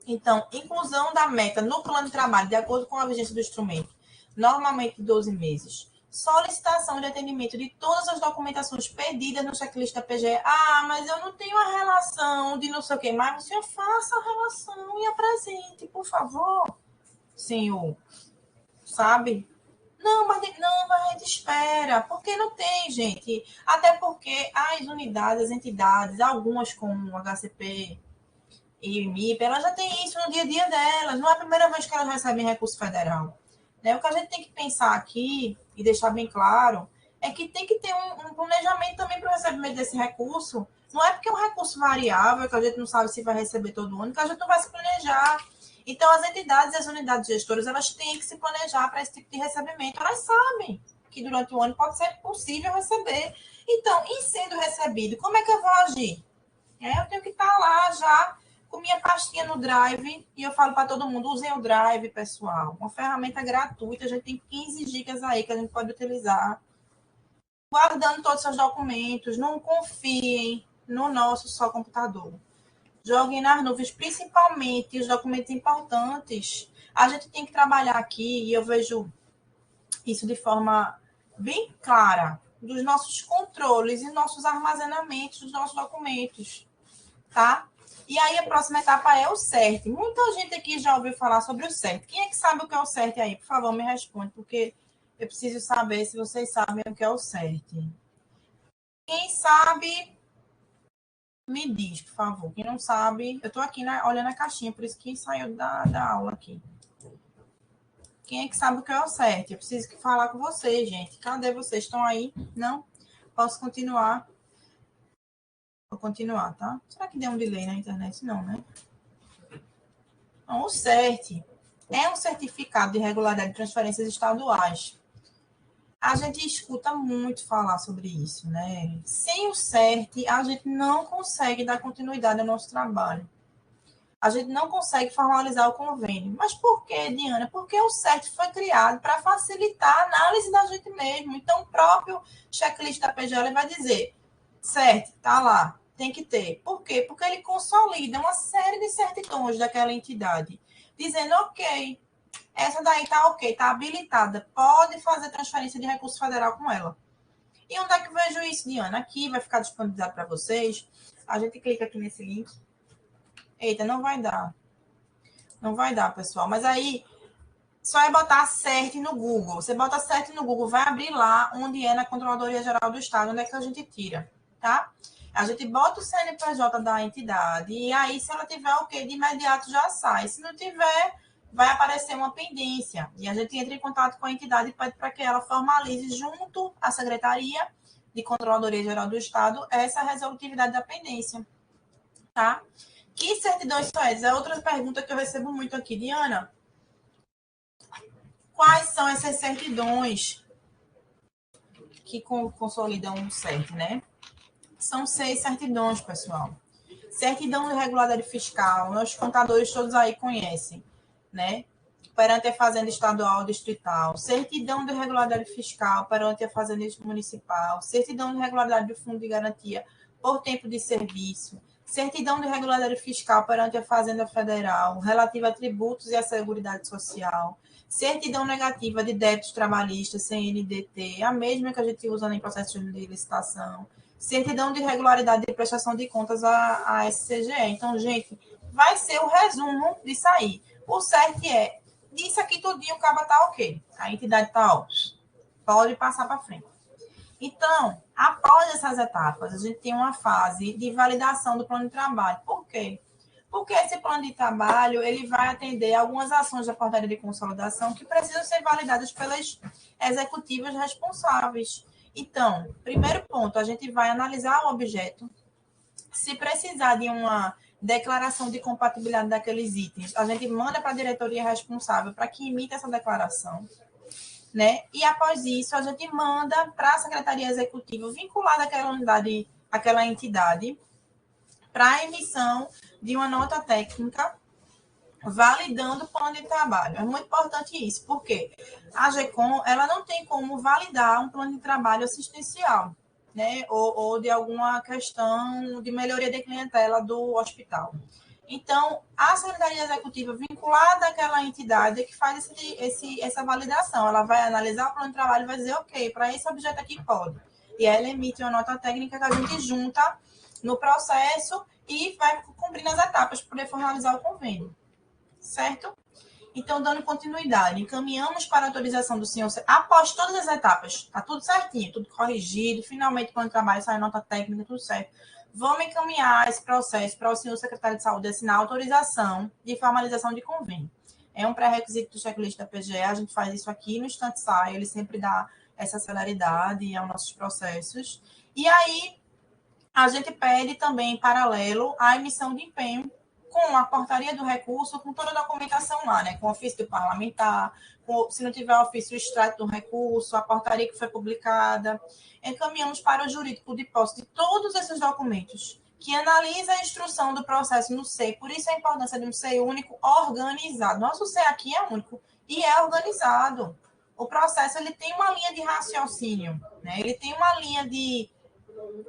Speaker 2: Então, inclusão da meta no plano de trabalho, de acordo com a vigência do instrumento, normalmente 12 meses. Solicitação de atendimento de todas as documentações pedidas no checklist da PGE. Mas eu não tenho a relação de não sei o quê. Mas o senhor faça a relação e apresente, por favor, senhor. Sabe? Mas a gente espera. Porque não tem, gente. Até porque as unidades, as entidades, algumas como o HCP e o MIP, elas já têm isso no dia a dia delas. Não é a primeira vez que elas recebem recurso federal. O que a gente tem que pensar aqui, e deixar bem claro, é que tem que ter um planejamento também para o recebimento desse recurso. Não é porque é um recurso variável, que a gente não sabe se vai receber todo ano, que a gente não vai se planejar. Então, as entidades e as unidades gestoras, elas têm que se planejar para esse tipo de recebimento. Elas sabem que durante o ano pode ser possível receber. Então, em sendo recebido, como é que eu vou agir? Eu tenho que estar lá já com minha pastinha no Drive, e eu falo para todo mundo, usem o Drive, pessoal. Uma ferramenta gratuita, a gente tem 15 gigas aí que a gente pode utilizar. Guardando todos os seus documentos, não confiem no nosso só computador. Joguem nas nuvens, principalmente os documentos importantes. A gente tem que trabalhar aqui, e eu vejo isso de forma bem clara, dos nossos controles e nossos armazenamentos dos nossos documentos, tá? E aí, a próxima etapa é o CERT. Muita gente aqui já ouviu falar sobre o CERT. Quem é que sabe o que é o CERT aí? Por favor, me responde, porque eu preciso saber se vocês sabem o que é o CERT. Quem sabe, me diz, por favor. Quem não sabe, eu estou aqui olhando a caixinha, por isso que saiu da aula aqui. Quem é que sabe o que é o CERT? Eu preciso falar com vocês, gente. Cadê vocês? Estão aí? Não? Posso continuar? Vou continuar, tá? Será que deu um delay na internet? Não, né? Então, o CERT é um certificado de regularidade de transferências estaduais. A gente escuta muito falar sobre isso, né? Sem o CERT, a gente não consegue dar continuidade ao nosso trabalho. A gente não consegue formalizar o convênio. Mas por quê, Diana? Porque o CERT foi criado para facilitar a análise da gente mesmo. Então, o próprio checklist da PGL vai dizer, CERT, tá lá, tem que ter. Por quê? Porque ele consolida uma série de certidões daquela entidade, dizendo, ok, essa daí tá ok, tá habilitada, pode fazer transferência de recurso federal com ela. E onde é que eu vejo isso, Diana? Aqui vai ficar disponibilizado para vocês. A gente clica aqui nesse link. Eita, não vai dar. Não vai dar, pessoal. Mas aí, só é botar CERT no Google. Você bota CERT no Google, vai abrir lá onde é na Controladoria Geral do Estado, onde é que a gente tira, tá? A gente bota o CNPJ da entidade e aí, se ela tiver ok, de imediato já sai. Se não tiver, vai aparecer uma pendência. E a gente entra em contato com a entidade e pede para que ela formalize junto à Secretaria de Controladoria Geral do Estado essa resolutividade da pendência, tá? Que certidões são essas? É outra pergunta que eu recebo muito aqui. Diana, quais são essas certidões que consolidam o CERT, né? São 6 certidões, pessoal. Certidão de regularidade fiscal, nós contadores todos aí conhecem, né? Perante a Fazenda Estadual Distrital, certidão de regularidade fiscal perante a Fazenda Municipal, certidão de regularidade do Fundo de Garantia por tempo de serviço, certidão de regularidade fiscal perante a Fazenda Federal, relativa a tributos e a Seguridade Social, certidão negativa de débitos trabalhistas, CNDT, a mesma que a gente usa em processo de licitação, certidão de regularidade de prestação de contas à SCGE. Então, gente, vai ser o resumo disso aí. O certo é, disso aqui tudinho, o cabo tá ok. A entidade tá, ó, pode passar para frente. Então, após essas etapas, a gente tem uma fase de validação do plano de trabalho. Por quê? Porque esse plano de trabalho, ele vai atender algumas ações da portaria de consolidação que precisam ser validadas pelas executivas responsáveis. Então, primeiro ponto, a gente vai analisar o objeto. Se precisar de uma declaração de compatibilidade daqueles itens, a gente manda para a diretoria responsável para que emita essa declaração, né? E após isso, a gente manda para a secretaria executiva vinculada àquela unidade, àquela entidade, para a emissão de uma nota técnica validando o plano de trabalho. É muito importante isso, porque a GECOM, ela não tem como validar um plano de trabalho assistencial, né? Ou de alguma questão de melhoria de clientela do hospital. Então, a Secretaria Executiva vinculada àquela entidade é que faz essa validação. Ela vai analisar o plano de trabalho e vai dizer, ok, para esse objeto aqui pode. E aí ela emite uma nota técnica que a gente junta no processo e vai cumprindo as etapas para poder formalizar o convênio. Certo? Então, dando continuidade, encaminhamos para a autorização do senhor, após todas as etapas, está tudo certinho, tudo corrigido, finalmente o plano de trabalho sai nota técnica, tudo certo. Vamos encaminhar esse processo para o senhor secretário de saúde assinar a autorização de formalização de convênio. É um pré-requisito do checklist da PGE, a gente faz isso aqui no instante sai, ele sempre dá essa celeridade aos nossos processos. E aí, a gente pede também, em paralelo, a emissão de empenho com a portaria do recurso, com toda a documentação lá, né? Com o ofício do parlamentar, se não tiver ofício, o extrato do recurso, a portaria que foi publicada. Encaminhamos para o jurídico de posse de todos esses documentos, que analisa a instrução do processo no SEI. Por isso a importância de um SEI único organizado. Nosso SEI aqui é único e é organizado. O processo ele tem uma linha de raciocínio, né? Ele tem uma linha de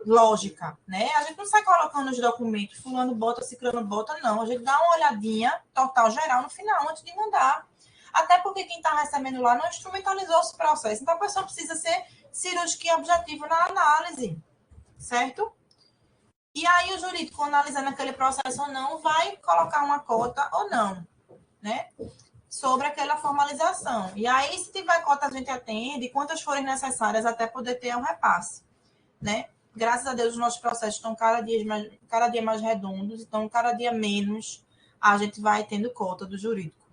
Speaker 2: lógica, né? A gente não sai colocando os documentos, fulano bota, ciclano bota, não. A gente dá uma olhadinha total, geral, no final, antes de mandar. Até porque quem está recebendo lá não instrumentalizou esse processo. Então, a pessoa precisa ser cirúrgica e objetiva na análise, certo? E aí, o jurídico, analisando aquele processo ou não, vai colocar uma cota ou não, né? Sobre aquela formalização. E aí, se tiver cota, a gente atende, quantas forem necessárias até poder ter um repasse, né? Graças a Deus, os nossos processos estão cada dia mais redondos, então cada dia menos a gente vai tendo cota do jurídico.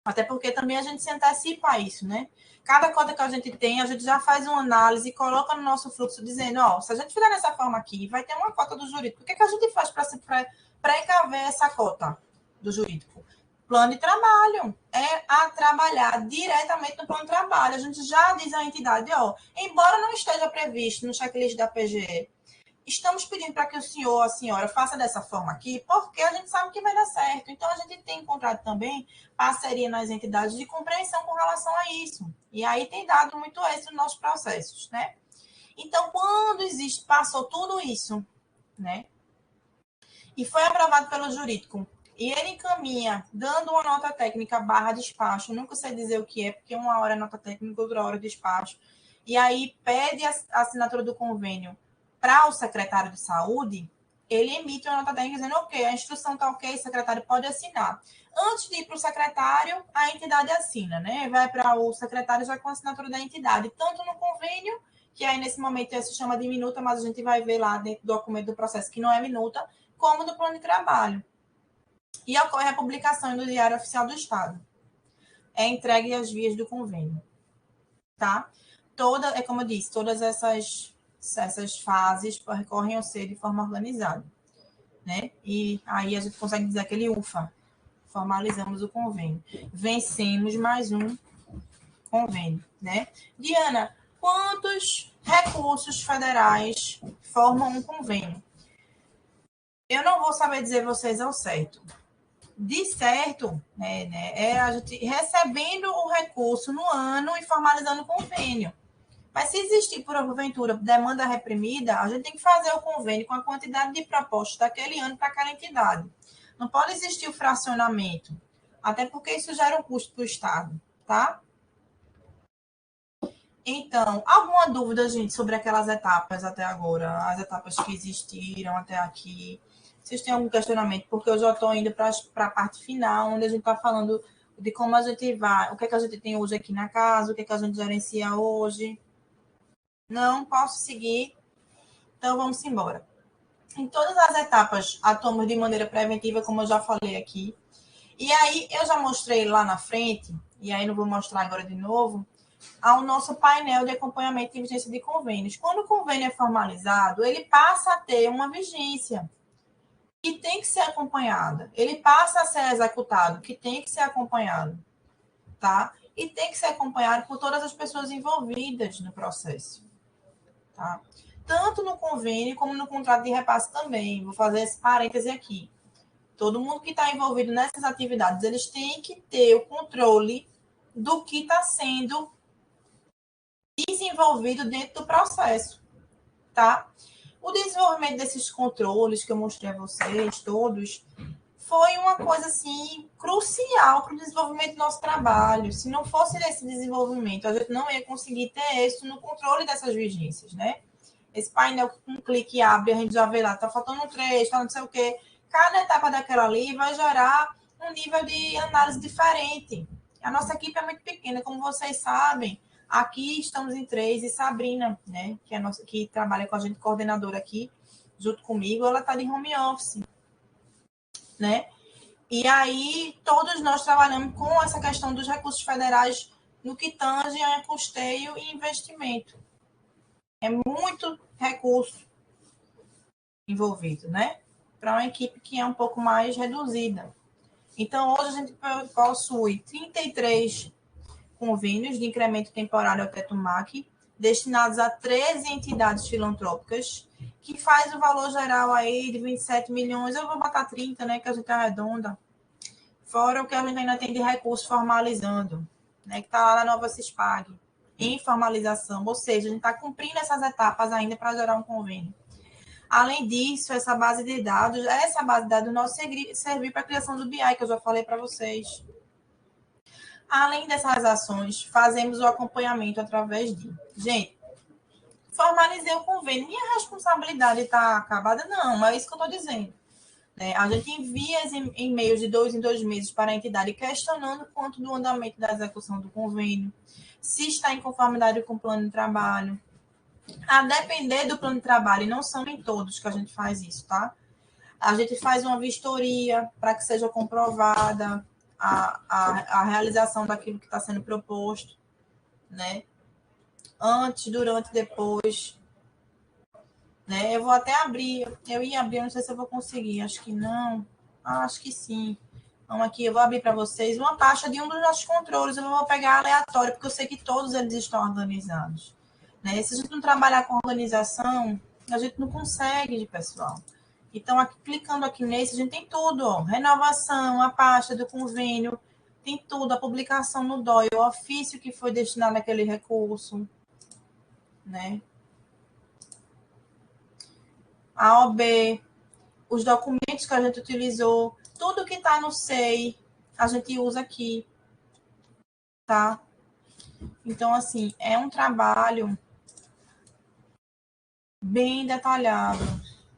Speaker 2: Até porque também a gente se antecipa a isso, né? Cada cota que a gente tem, a gente já faz uma análise e coloca no nosso fluxo dizendo, ó, se a gente fizer dessa forma aqui, vai ter uma cota do jurídico. O que a gente faz para se precaver essa cota do jurídico? Plano de trabalho, é a trabalhar diretamente no plano de trabalho. A gente já diz à entidade, ó, embora não esteja previsto no checklist da PGE, estamos pedindo para que o senhor, a senhora, faça dessa forma aqui, porque a gente sabe que vai dar certo. Então, a gente tem encontrado também parceria nas entidades de compreensão com relação a isso. E aí tem dado muito êxito nos nossos processos, né? Então, quando passou tudo isso, né? E foi aprovado pelo jurídico, e ele encaminha, dando uma nota técnica / despacho, nunca sei dizer o que é, porque uma hora é nota técnica, outra hora é despacho. e aí pede a assinatura do convênio para o secretário de saúde, ele emite uma nota técnica dizendo, ok, a instrução está ok, o secretário pode assinar. Antes de ir para o secretário, a entidade assina, né? Vai para o secretário já com a assinatura da entidade, tanto no convênio, que aí nesse momento se chama de minuta, mas a gente vai ver lá dentro do documento do processo que não é minuta, como no plano de trabalho. E ocorre a publicação no Diário Oficial do Estado. É entregue às vias do convênio. Tá? Como eu disse, todas essas fases recorrem ao ser de forma organizada. Né? E aí a gente consegue dizer aquele ufa, formalizamos o convênio. Vencemos mais um convênio. Né? Diana, quantos recursos federais formam um convênio? Eu não vou saber dizer vocês ao certo. De certo, é a gente recebendo o recurso no ano e formalizando o convênio. Mas se existir, por porventura, demanda reprimida, a gente tem que fazer o convênio com a quantidade de propostas daquele ano para aquela entidade. Não pode existir o fracionamento, até porque isso gera um custo para o Estado, tá? Então, alguma dúvida, gente, sobre aquelas etapas até agora, as etapas que existiram até aqui? Vocês têm algum questionamento? Porque eu já estou indo para a parte final, onde a gente está falando de como a gente vai, o que é que a gente tem hoje aqui na casa, o que é que a gente gerencia hoje. Não posso seguir, então vamos embora. Em todas as etapas, atuamos de maneira preventiva, como eu já falei aqui. E aí, eu já mostrei lá na frente, e aí não vou mostrar agora de novo, ao nosso painel de acompanhamento e vigência de convênios. Quando o convênio é formalizado, ele passa a ter uma vigência que tem que ser acompanhada. Ele passa a ser executado, que tem que ser acompanhado, tá? E tem que ser acompanhado por todas as pessoas envolvidas no processo, tá? Tanto no convênio como no contrato de repasse também. Vou fazer esse parêntese aqui. Todo mundo que está envolvido nessas atividades, eles têm que ter o controle do que está sendo desenvolvido dentro do processo, tá? O desenvolvimento desses controles que eu mostrei a vocês todos foi uma coisa assim crucial para o desenvolvimento do nosso trabalho. Se não fosse esse desenvolvimento, a gente não ia conseguir ter êxito no controle dessas vigências, né? Esse painel com um clique abre, a gente já vê lá, tá faltando um trecho, tá não sei o quê. Cada etapa daquela ali vai gerar um nível de análise diferente. A nossa equipe é muito pequena, como vocês sabem. Aqui estamos em 3 e Sabrina, né, que é a nossa, que trabalha com a gente, coordenadora aqui, junto comigo, ela está de home office, né? E aí todos nós trabalhamos com essa questão dos recursos federais no que tange a custeio e investimento. É muito recurso envolvido, né? Para uma equipe que é um pouco mais reduzida. Então, hoje a gente possui 33 convênios de incremento temporário ao teto MAC, destinados a 13 entidades filantrópicas, que faz o valor geral aí de 27 milhões, eu vou botar 30, né, que a gente arredonda, fora o que a gente ainda tem de recurso formalizando, né, que está lá na nova CISPAG, em formalização, ou seja, a gente está cumprindo essas etapas ainda para gerar um convênio. Além disso, essa base de dados nosso servir para a criação do BI, que eu já falei para vocês. Além dessas ações, fazemos o acompanhamento através de... Gente, formalizei o convênio. Minha responsabilidade está acabada? Não, é isso que eu estou dizendo. A gente envia e-mails de 2 em 2 meses para a entidade questionando quanto do andamento da execução do convênio, se está em conformidade com o plano de trabalho. A depender do plano de trabalho, e não são em todos que a gente faz isso, tá? A gente faz uma vistoria para que seja comprovada a realização daquilo que está sendo proposto, né? Antes, durante, depois. Né? Eu vou até abrir, eu ia abrir, não sei se eu vou conseguir, acho que não. Acho que sim. Vamos aqui, eu vou abrir para vocês uma pasta de um dos nossos controles, eu não vou pegar aleatório, porque eu sei que todos eles estão organizados. Né? Se a gente não trabalhar com organização, a gente não consegue, pessoal. Então, aqui, clicando aqui nesse, a gente tem tudo, ó. Renovação, a pasta do convênio, tem tudo, a publicação no DOI, o ofício que foi destinado àquele recurso, né? A OB, os documentos que a gente utilizou, tudo que está no SEI, a gente usa aqui, tá? Então, assim, é um trabalho bem detalhado,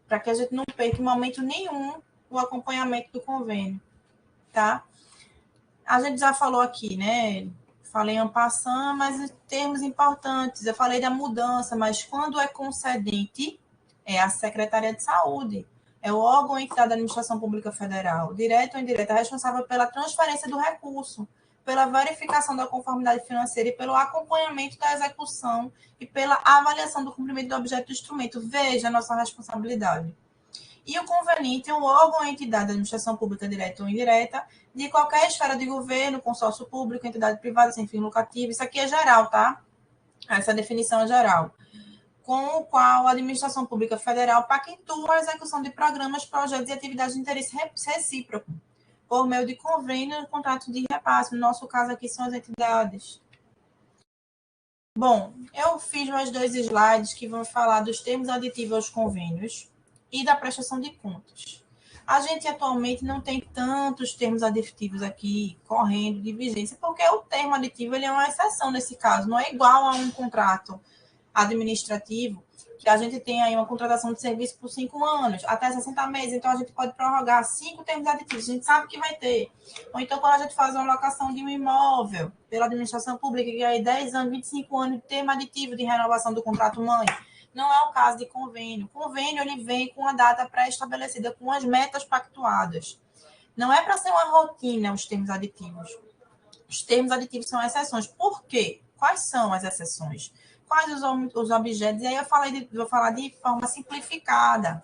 Speaker 2: para que a gente não perca em momento nenhum o acompanhamento do convênio, tá? A gente já falou aqui, né? Falei en passant, mas em termos importantes. Eu falei da mudança, mas quando é concedente, é a Secretaria de Saúde. É o órgão entidade da Administração Pública Federal, direto ou indireta, responsável pela transferência do recurso, pela verificação da conformidade financeira e pelo acompanhamento da execução e pela avaliação do cumprimento do objeto do instrumento. Veja a nossa responsabilidade. E o conveniente é um órgão ou entidade da administração pública direta ou indireta de qualquer esfera de governo, consórcio público, entidade privada sem fim lucrativo. Isso aqui é geral, tá? Essa definição é geral. Com o qual a administração pública federal pactua a execução de programas, projetos e atividades de interesse recíproco, por meio de convênio, contrato de repasse. No nosso caso aqui são as entidades. Bom, eu fiz mais 2 slides que vão falar dos termos aditivos aos convênios e da prestação de contas. A gente atualmente não tem tantos termos aditivos aqui correndo de vigência, porque o termo aditivo ele é uma exceção nesse caso, não é igual a um contrato administrativo, que a gente tem aí uma contratação de serviço por 5 anos, até 60 meses, então a gente pode prorrogar 5 termos aditivos, a gente sabe que vai ter. Ou então, quando a gente faz uma locação de um imóvel pela administração pública, que aí 10 anos, 25 anos de termo aditivo de renovação do contrato mãe, não é o caso de convênio. O convênio ele vem com a data pré-estabelecida, com as metas pactuadas. Não é para ser uma rotina os termos aditivos. Os termos aditivos são exceções. Por quê? Quais são as exceções? Quais os objetos? E aí vou falar de forma simplificada,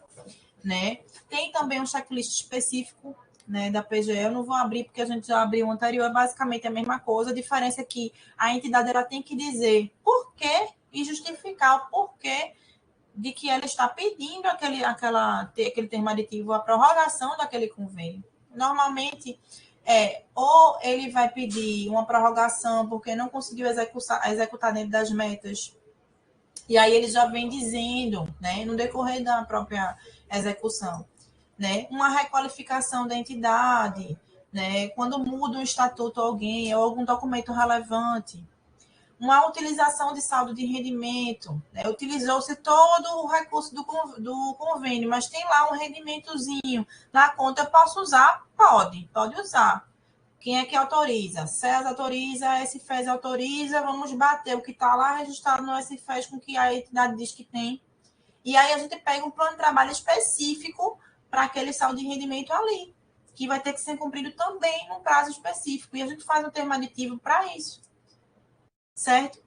Speaker 2: né? Tem também um checklist específico, né, da PGE. Eu não vou abrir porque a gente já abriu o anterior, é basicamente a mesma coisa. A diferença é que a entidade ela tem que dizer por quê e justificar o porquê de que ela está pedindo aquele termo aditivo, a prorrogação daquele convênio. Normalmente, ou ele vai pedir uma prorrogação porque não conseguiu executar dentro das metas, e aí ele já vem dizendo, né, no decorrer da própria execução, né, uma requalificação da entidade, né, quando muda um estatuto alguém ou algum documento relevante, uma utilização de saldo de rendimento, né? Utilizou-se todo o recurso do convênio, mas tem lá um rendimentozinho na conta, eu posso usar? Pode usar. Quem é que autoriza? SES autoriza, SFES autoriza, vamos bater o que está lá registrado no SFES com que a entidade diz que tem. E aí a gente pega um plano de trabalho específico para aquele saldo de rendimento ali, que vai ter que ser cumprido também num prazo específico. E a gente faz um termo aditivo para isso. Certo?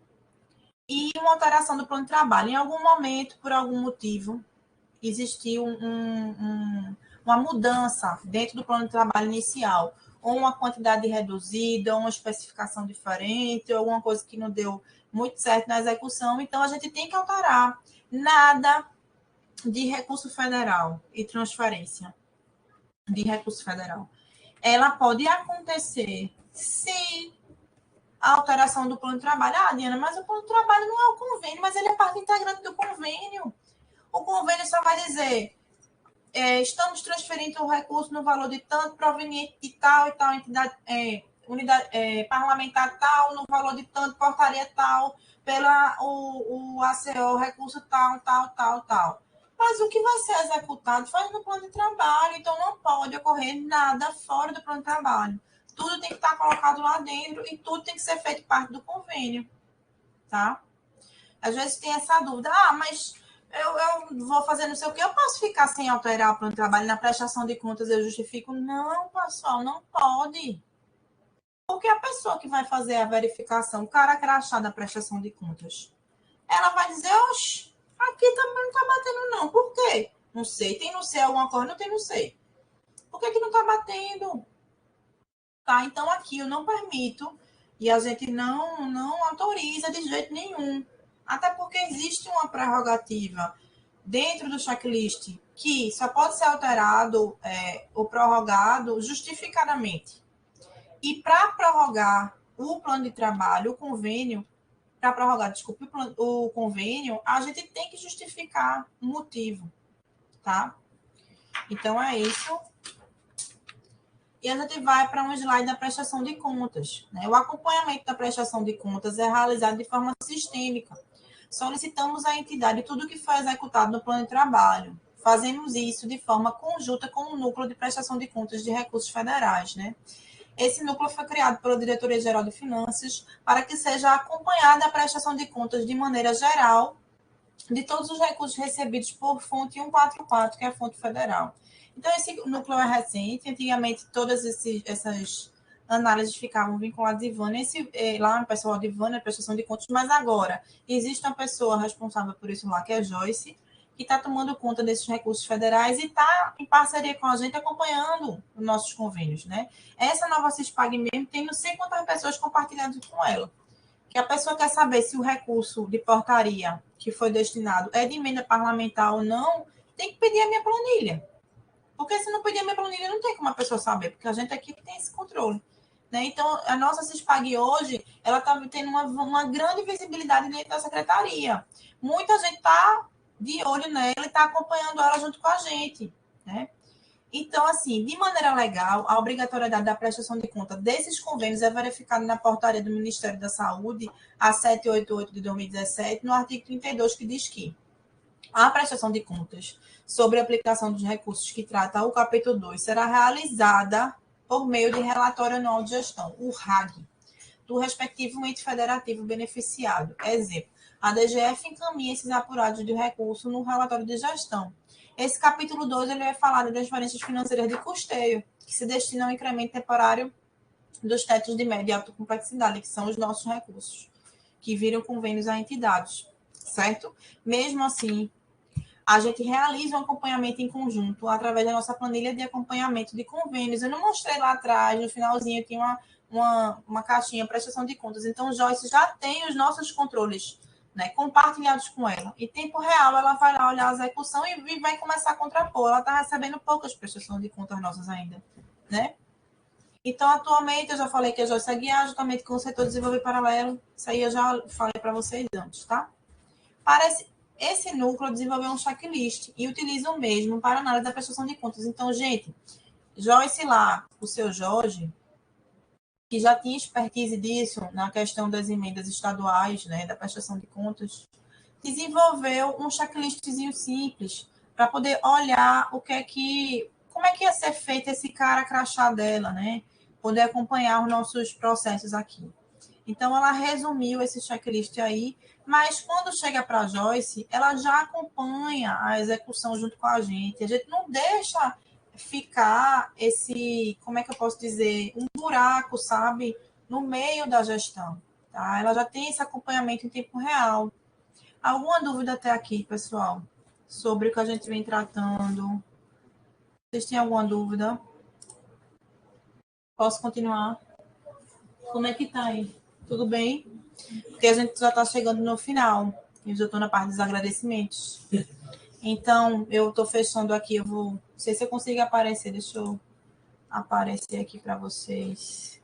Speaker 2: E uma alteração do plano de trabalho. Em algum momento, por algum motivo, existiu uma mudança dentro do plano de trabalho inicial, ou uma quantidade reduzida, ou uma especificação diferente, ou alguma coisa que não deu muito certo na execução, então a gente tem que alterar. Nada de recurso federal e transferência de recurso federal. Ela pode acontecer se a alteração do plano de trabalho. Ah, Diana, mas o plano de trabalho não é o convênio, mas ele é parte integrante do convênio. O convênio só vai dizer, estamos transferindo o recurso no valor de tanto proveniente de tal e tal entidade, unidade parlamentar tal, no valor de tanto portaria tal, pela o ACO, recurso tal, tal, tal, tal. Mas o que vai ser executado faz no plano de trabalho, então não pode ocorrer nada fora do plano de trabalho. Tudo tem que estar colocado lá dentro e tudo tem que ser feito parte do convênio, tá? Às vezes tem essa dúvida, mas eu vou fazer não sei o que, eu posso ficar sem alterar o plano de trabalho na prestação de contas, eu justifico? Não, pessoal, não pode. Porque a pessoa que vai fazer a verificação, o cara crachá da prestação de contas, ela vai dizer, oxe, aqui também não tá batendo não, por quê? Não sei, tem não sei alguma coisa, não tem não sei. Por que não tá batendo? Tá, então aqui eu não permito e a gente não autoriza de jeito nenhum. Até porque existe uma prerrogativa dentro do checklist que só pode ser alterado ou prorrogado justificadamente. E para prorrogar o plano de trabalho, o convênio, para prorrogar, desculpe, o convênio, a gente tem que justificar o motivo, tá? Então é isso. E a gente vai para um slide da prestação de contas, né? O acompanhamento da prestação de contas é realizado de forma sistêmica. Solicitamos à entidade tudo o que foi executado no plano de trabalho. Fazemos isso de forma conjunta com o núcleo de prestação de contas de recursos federais, né? Esse núcleo foi criado pela Diretoria-Geral de Finanças para que seja acompanhada a prestação de contas de maneira geral de todos os recursos recebidos por fonte 144, que é a fonte federal. Então, esse núcleo é recente. Antigamente, todas essas análises ficavam vinculadas a Ivânia. Lá, o pessoal de Ivânia, prestação de contas, mas agora existe uma pessoa responsável por isso lá, que é Joyce, que está tomando conta desses recursos federais e está em parceria com a gente, acompanhando os nossos convênios, né? Essa nova CISPAG mesmo tem não sei quantas pessoas compartilhando com ela. Que a pessoa quer saber se o recurso de portaria que foi destinado é de emenda parlamentar ou não, tem que pedir a minha planilha. Porque se não pedir a minha planilha, não tem como a pessoa saber, porque a gente aqui tem esse controle. Né? Então, a nossa CISPAG hoje, ela está tendo uma grande visibilidade dentro da secretaria. Muita gente está de olho nela e está acompanhando ela junto com a gente. Né? Então, assim, de maneira legal, a obrigatoriedade da prestação de conta desses convênios é verificada na portaria do Ministério da Saúde, a 788 de 2017, no artigo 32, que diz que a prestação de contas sobre a aplicação dos recursos que trata o capítulo 2 será realizada por meio de relatório anual de gestão, o RAG, do respectivo ente federativo beneficiado. Exemplo, a DGF encaminha esses apurados de recurso no relatório de gestão. Esse capítulo 2 ele vai falar das transferências financeiras de custeio, que se destinam ao incremento temporário dos tetos de média e alta complexidade, que são os nossos recursos, que viram convênios a entidades, certo? Mesmo assim, a gente realiza um acompanhamento em conjunto através da nossa planilha de acompanhamento de convênios. Eu não mostrei lá atrás, no finalzinho, tinha uma caixinha, prestação de contas. Então, Joyce já tem os nossos controles, né, compartilhados com ela. Em tempo real, ela vai lá olhar a execução e vai começar a contrapor. Ela está recebendo poucas prestações de contas nossas ainda, né? Então, atualmente, eu já falei que a Joyce é guiada juntamente com o setor de desenvolvimento paralelo. Isso aí eu já falei para vocês antes, tá? Para esse núcleo desenvolveu um checklist e utiliza o mesmo para análise da prestação de contas. Então, gente, Joyce lá, o seu Jorge, que já tinha expertise disso na questão das emendas estaduais, né, da prestação de contas, desenvolveu um checklistzinho simples para poder olhar como é que ia ser feito esse cara crachá dela, né? Poder acompanhar os nossos processos aqui. Então, ela resumiu esse checklist aí, mas quando chega para a Joyce, ela já acompanha a execução junto com a gente. A gente não deixa ficar como é que eu posso dizer, um buraco, sabe, no meio da gestão. Tá? Ela já tem esse acompanhamento em tempo real. Alguma dúvida até aqui, pessoal, sobre o que a gente vem tratando? Vocês têm alguma dúvida? Posso continuar? Como é que tá aí? Tudo bem? Porque a gente já está chegando no final. Eu já estou na parte dos agradecimentos. Então, eu estou fechando aqui. Não sei se eu consigo aparecer. Deixa eu aparecer aqui para vocês.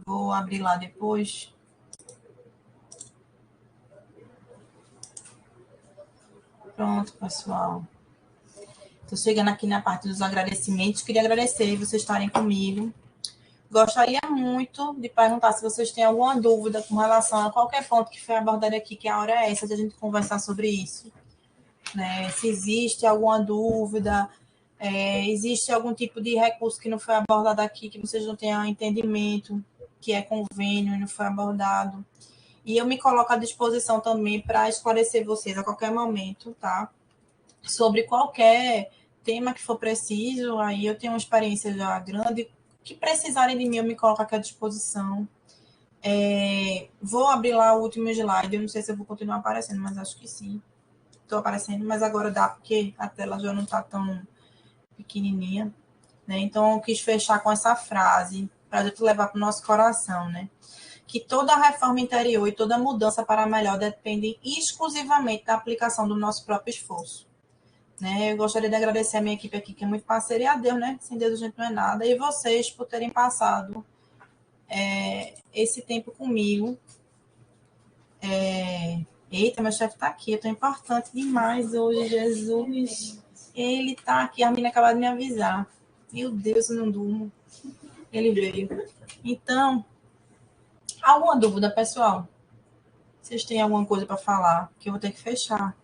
Speaker 2: Vou abrir lá depois. Pronto, pessoal. Estou chegando aqui na parte dos agradecimentos. Queria agradecer vocês estarem comigo. Gostaria muito de perguntar se vocês têm alguma dúvida com relação a qualquer ponto que foi abordado aqui, que a hora é essa de a gente conversar sobre isso. Né? Se existe alguma dúvida, existe algum tipo de recurso que não foi abordado aqui, que vocês não tenham entendimento, que é convênio e não foi abordado. E eu me coloco à disposição também para esclarecer vocês a qualquer momento, tá? Sobre qualquer tema que for preciso, aí eu tenho uma experiência já grande, que precisarem de mim, eu me coloco aqui à disposição. Vou abrir lá o último slide, eu não sei se eu vou continuar aparecendo, mas acho que sim. Estou aparecendo, mas agora dá, porque a tela já não está tão pequenininha. Né? Então, eu quis fechar com essa frase, para a gente levar para o nosso coração, né? Que toda reforma interior e toda mudança para melhor dependem exclusivamente da aplicação do nosso próprio esforço. Né? Eu gostaria de agradecer a minha equipe aqui, que é muito parceira, e a Deus, né? Sem Deus a gente não é nada. E vocês por terem passado esse tempo comigo. Eita, meu chefe está aqui. Eu estou importante demais hoje, Jesus. Ele tá aqui, a menina acabou de me avisar. Meu Deus, eu não durmo. Ele veio. Então, alguma dúvida, pessoal? Vocês têm alguma coisa para falar? Que eu vou ter que fechar.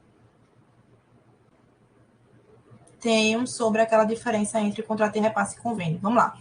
Speaker 2: Tenho sobre aquela diferença entre contrato de repasse e convênio. Vamos lá.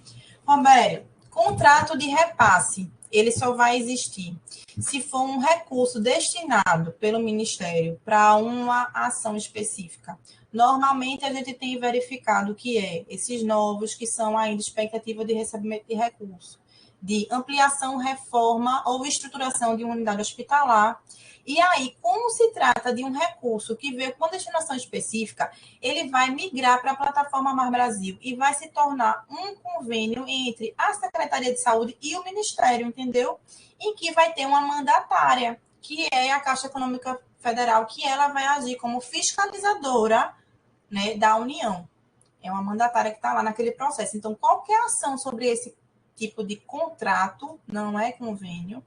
Speaker 2: Roberto, contrato de repasse, ele só vai existir se for um recurso destinado pelo Ministério para uma ação específica. Normalmente, a gente tem verificado que esses novos que são ainda expectativa de recebimento de recurso, de ampliação, reforma ou estruturação de uma unidade hospitalar. E aí, como se trata de um recurso que veio com destinação específica, ele vai migrar para a plataforma Mais Brasil e vai se tornar um convênio entre a Secretaria de Saúde e o Ministério, entendeu? Em que vai ter uma mandatária, que é a Caixa Econômica Federal, que ela vai agir como fiscalizadora, né, da União. É uma mandatária que está lá naquele processo. Então, qualquer ação sobre esse tipo de contrato, não é convênio,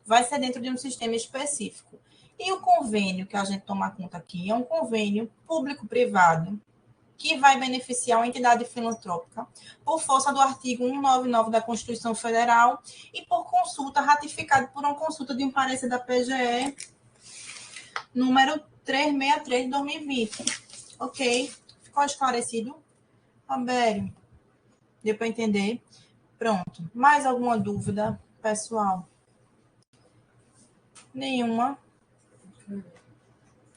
Speaker 2: vai ser dentro de um sistema específico. E o convênio que a gente toma conta aqui é um convênio público-privado que vai beneficiar uma entidade filantrópica por força do artigo 199 da Constituição Federal e por consulta ratificado por uma consulta de um parecer da PGE número 363 de 2020. Ok? Ficou esclarecido? Roberto, deu para entender? Pronto. Mais alguma dúvida, pessoal? Nenhuma?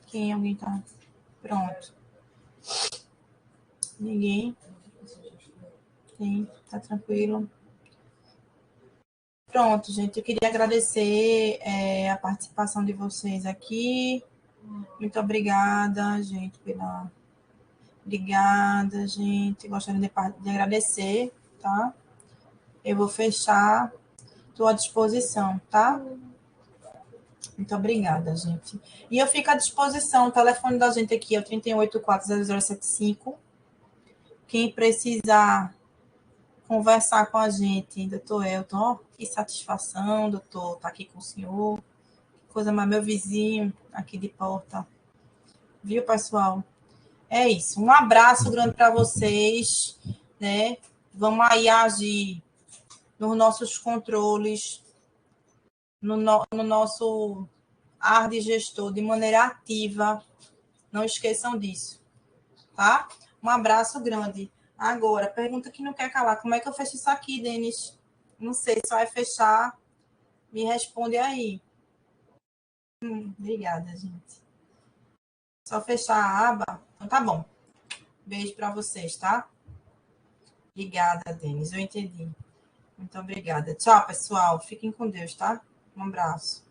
Speaker 2: Quem? Alguém tá? Pronto. Ninguém? Sim, tá tranquilo. Pronto, gente. Eu queria agradecer a participação de vocês aqui. Muito obrigada, gente, pela... Obrigada, gente. Gostaria de agradecer, tá? Eu vou fechar. Estou à disposição, tá? Muito obrigada, gente. E eu fico à disposição. O telefone da gente aqui é o 3840075. Quem precisar conversar com a gente, doutor Elton, que satisfação, doutor, estar aqui com o senhor. Que coisa mais, meu vizinho aqui de porta. Viu, pessoal? É isso. Um abraço grande para vocês, né? Vamos aí agir nos nossos controles, no nosso ar de gestor, de maneira ativa. Não esqueçam disso, tá? Um abraço grande. Agora, pergunta que não quer calar. Como é que eu fecho isso aqui, Denis? Não sei, só é fechar. Me responde aí. Obrigada, gente. Só fechar a aba. Então, tá bom. Beijo para vocês, tá? Obrigada, Denis. Eu entendi. Muito obrigada. Tchau, pessoal. Fiquem com Deus, tá? Um abraço.